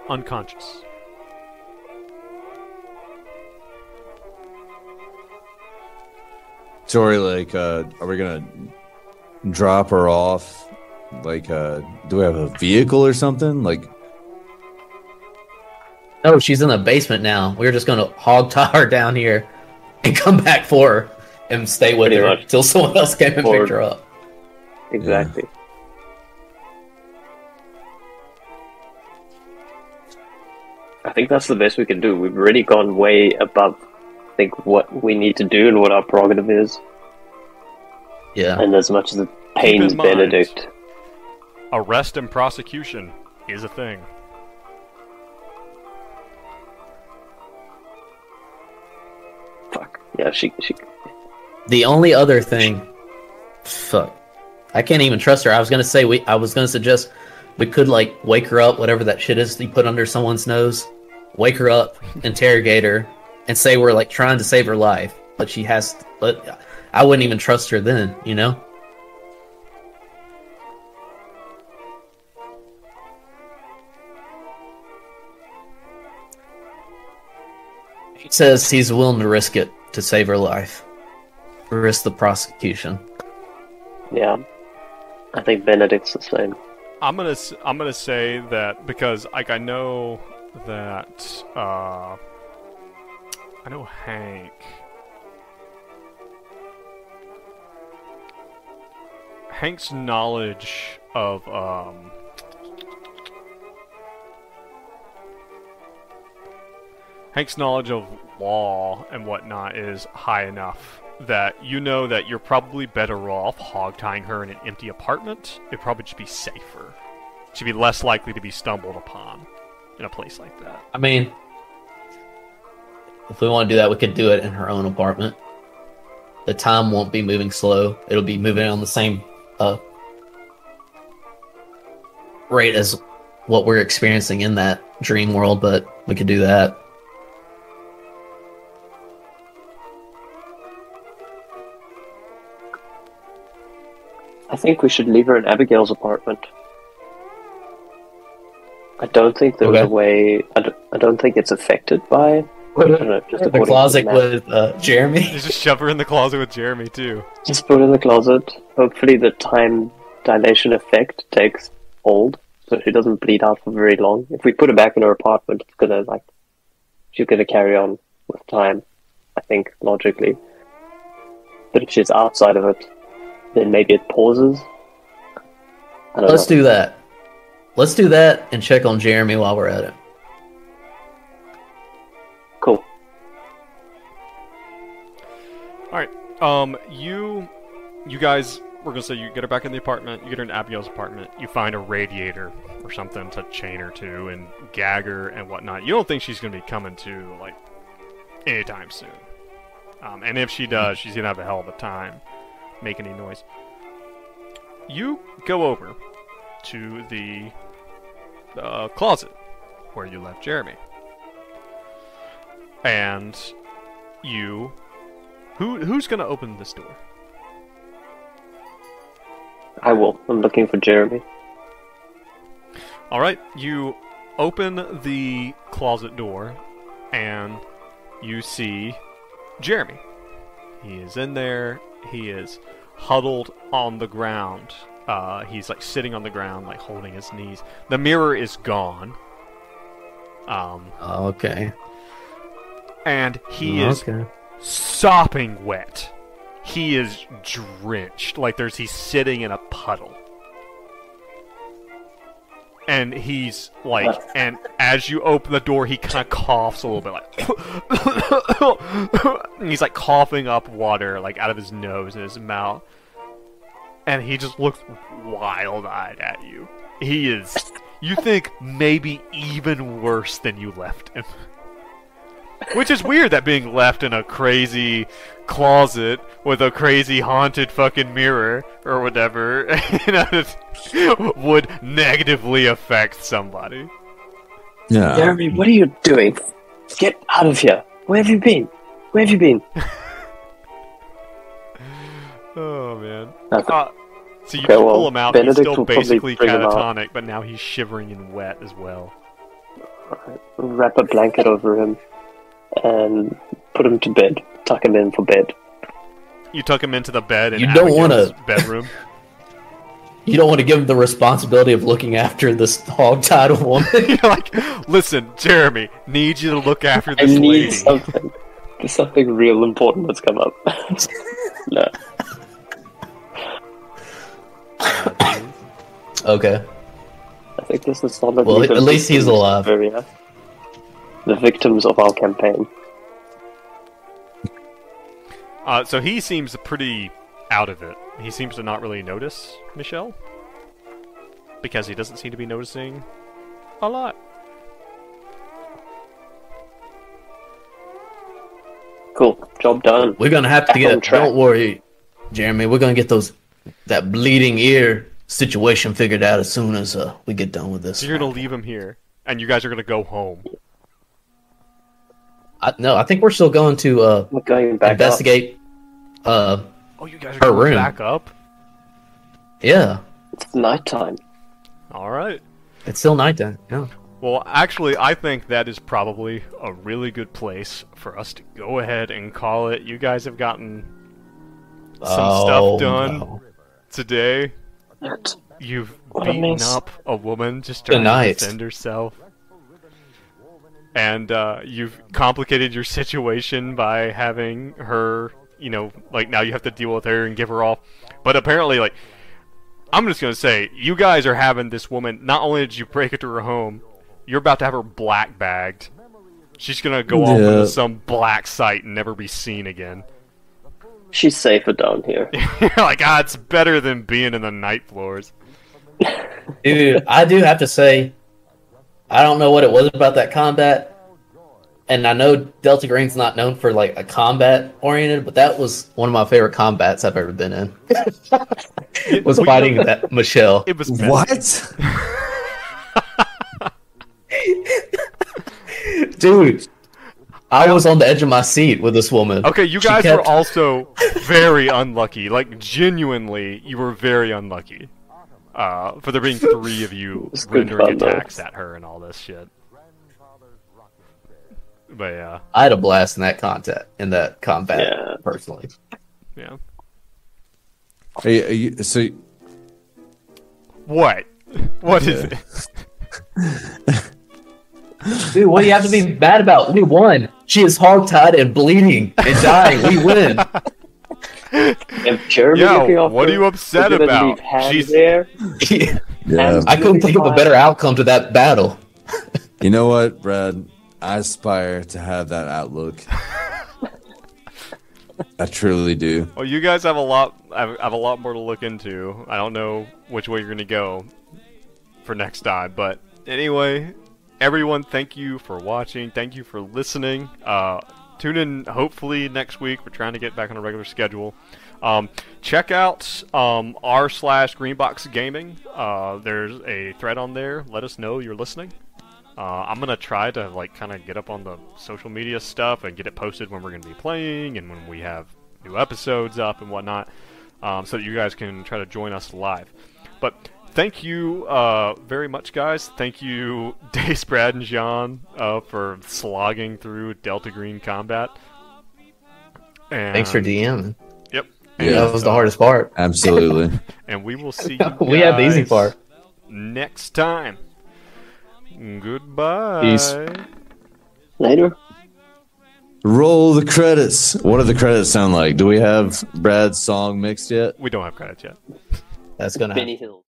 Unconscious. Tori, like, are we gonna drop her off? Like, do we have a vehicle or something? Like, No, she's in the basement now. We're just gonna hog tie her down here and come back for her and stay with Pretty her much. until someone else came and picked her up. Exactly. I think that's the best we can do. We've already gone way above, I think, what we need to do and what our prerogative is. Yeah. And as much as it pains in mind- Benedict, Arrest and prosecution is a thing. fuck. Yeah, she The only other thing, fuck, I can't even trust her. I was gonna suggest we could like wake her up, whatever that shit is you put under someone's nose. Wake her up, interrogate her, and say we're like trying to save her life, but she has. But I wouldn't even trust her then, you know. He says he's willing to risk it to save her life. Risk the prosecution. yeah. I think Benedict's the same. I'm gonna say that because like I know that I know Hank's knowledge of Hank's knowledge of law and whatnot is high enough that you know that you're probably better off hog-tying her in an empty apartment. It'd probably just be safer. She'd be less likely to be stumbled upon in a place like that. I mean, if we want to do that, we could do it in her own apartment. The time won't be moving slow. It'll be moving on the same rate as what we're experiencing in that dream world, but we could do that. I think we should leave her in Abigail's apartment. I don't think there was Okay. a way. I don't think it's affected by. I don't know, just The according to closet map. with Jeremy. You just shove her in the closet with Jeremy too. Just put her in the closet. Hopefully, the time dilation effect takes hold, so she doesn't bleed out for very long. If we put her back in her apartment, it's gonna she's gonna carry on with time. I think logically, but if she's outside of it, then maybe it pauses. I don't Let's know. do that. Let's do that and check on Jeremy while we're at it. Cool. Alright, you guys, we're gonna say you get her back in the apartment, you get her in Abigail's apartment, you find a radiator or something to chain her to and gag her and whatnot. You don't think she's gonna be coming to, like, anytime soon. And if she does, she's gonna have a hell of a time making any noise. You go over to the closet where you left Jeremy. And you... Who's gonna open this door? I will. I'm looking for Jeremy. Alright, you open the closet door, and you see Jeremy. He is in there, he is huddled on the ground. He's like sitting on the ground, like holding his knees. The mirror is gone. Okay. And he is Okay. sopping wet. He is drenched, like he's sitting in a puddle. And he's like, and as you open the door, he kind of coughs a little bit, like, and he's like coughing up water, like out of his nose and his mouth. And he just looks wild-eyed at you. You think maybe even worse than you left him. Which is weird, that being left in a crazy closet with a crazy haunted fucking mirror or whatever would negatively affect somebody. Yeah. Jeremy, what are you doing? Get out of here. Where have you been? Where have you been? Oh man. Nothing. So you Okay, just well, pull him out, Benedict he's still will probably basically bring him out. catatonic, but now he's shivering and wet as well. Wrap a blanket over him and put him to bed. Tuck him in for bed. You tuck him into the bed in You don't Abigail's wanna- bedroom. You don't want to give him the responsibility of looking after this hog-tied woman. You're like, listen, Jeremy, need you to look after I this need lady. something. There's something real important that's come up. No. Okay. I think this is solid. Well, at least he's alive. The victims of our campaign. So he seems pretty out of it. He seems to not really notice Michelle. Because he doesn't seem to be noticing a lot. Cool. Job done. We're gonna have to Back on get. track. Don't worry, Jeremy. We're gonna get that bleeding ear situation figured out as soon as we get done with this. So you're gonna leave him here, and you guys are gonna go home. No, I think we're still going to We're going back investigate. Oh, you guys are Her going room. back up? Yeah, up. It's nighttime. Alright. it's still nighttime. Yeah. Well, actually, I think that is probably a really good place for us to go ahead and call it. You guys have gotten some stuff done no. today. What? You've What a beaten mess. up a woman just trying Tonight. to defend herself. And you've complicated your situation by having her, like now you have to deal with her and give her all. But apparently, like, I'm just going to say, you guys are having this woman, not only did you break into her home, you're about to have her black bagged. She's going to go off Yeah. into some black site and never be seen again. She's safer down here. You're like, it's better than being in the night floors. Dude, I do have to say, I don't know what it was about that combat, and I know Delta Green's not known for like a combat oriented, but that was one of my favorite combats I've ever been in. Was Well, fighting that Michelle. It was What? Dude, I was on the edge of my seat with this woman. Okay, you She guys kept- were also very unlucky. Like, genuinely, you were very unlucky. For there being 3 of you It's good rendering fun, though. attacks at her and all this shit. But yeah, I had a blast in that combat, Yeah. personally. yeah. So What? What is it? Dude, what do you have to be mad about? We won. She is hog-tied and bleeding and dying. We win. If Jeremy Yeah, looking off what are her, you upset we're gonna about? leave Ham She's- there. yeah, I couldn't think of a better outcome to that battle. you know what, Brad? I aspire to have that outlook. I truly do. Well, you guys have a lot. Have a lot more to look into. I don't know which way you're gonna go for next time, but anyway, everyone, thank you for watching. Thank you for listening. Tune in hopefully next week. We're trying to get back on a regular schedule. Check out r/Greenbox Gaming. There's a thread on there. Let us know you're listening. I'm gonna try to like kind of get up on the social media stuff and get it posted when we're gonna be playing and when we have new episodes up and whatnot, so that you guys can try to join us live. But thank you very much, guys. Thank you, Dace, Brad, and John, for slogging through Delta Green combat. And, Thanks for DMing. Yep. Yeah. That was the hardest part. Absolutely. And we will see you We have the easy guys part. next time. Goodbye. Peace. Later. Roll the credits. What do the credits sound like? Do we have Brad's song mixed yet? We don't have credits yet. That's gonna happen. Benny Hill.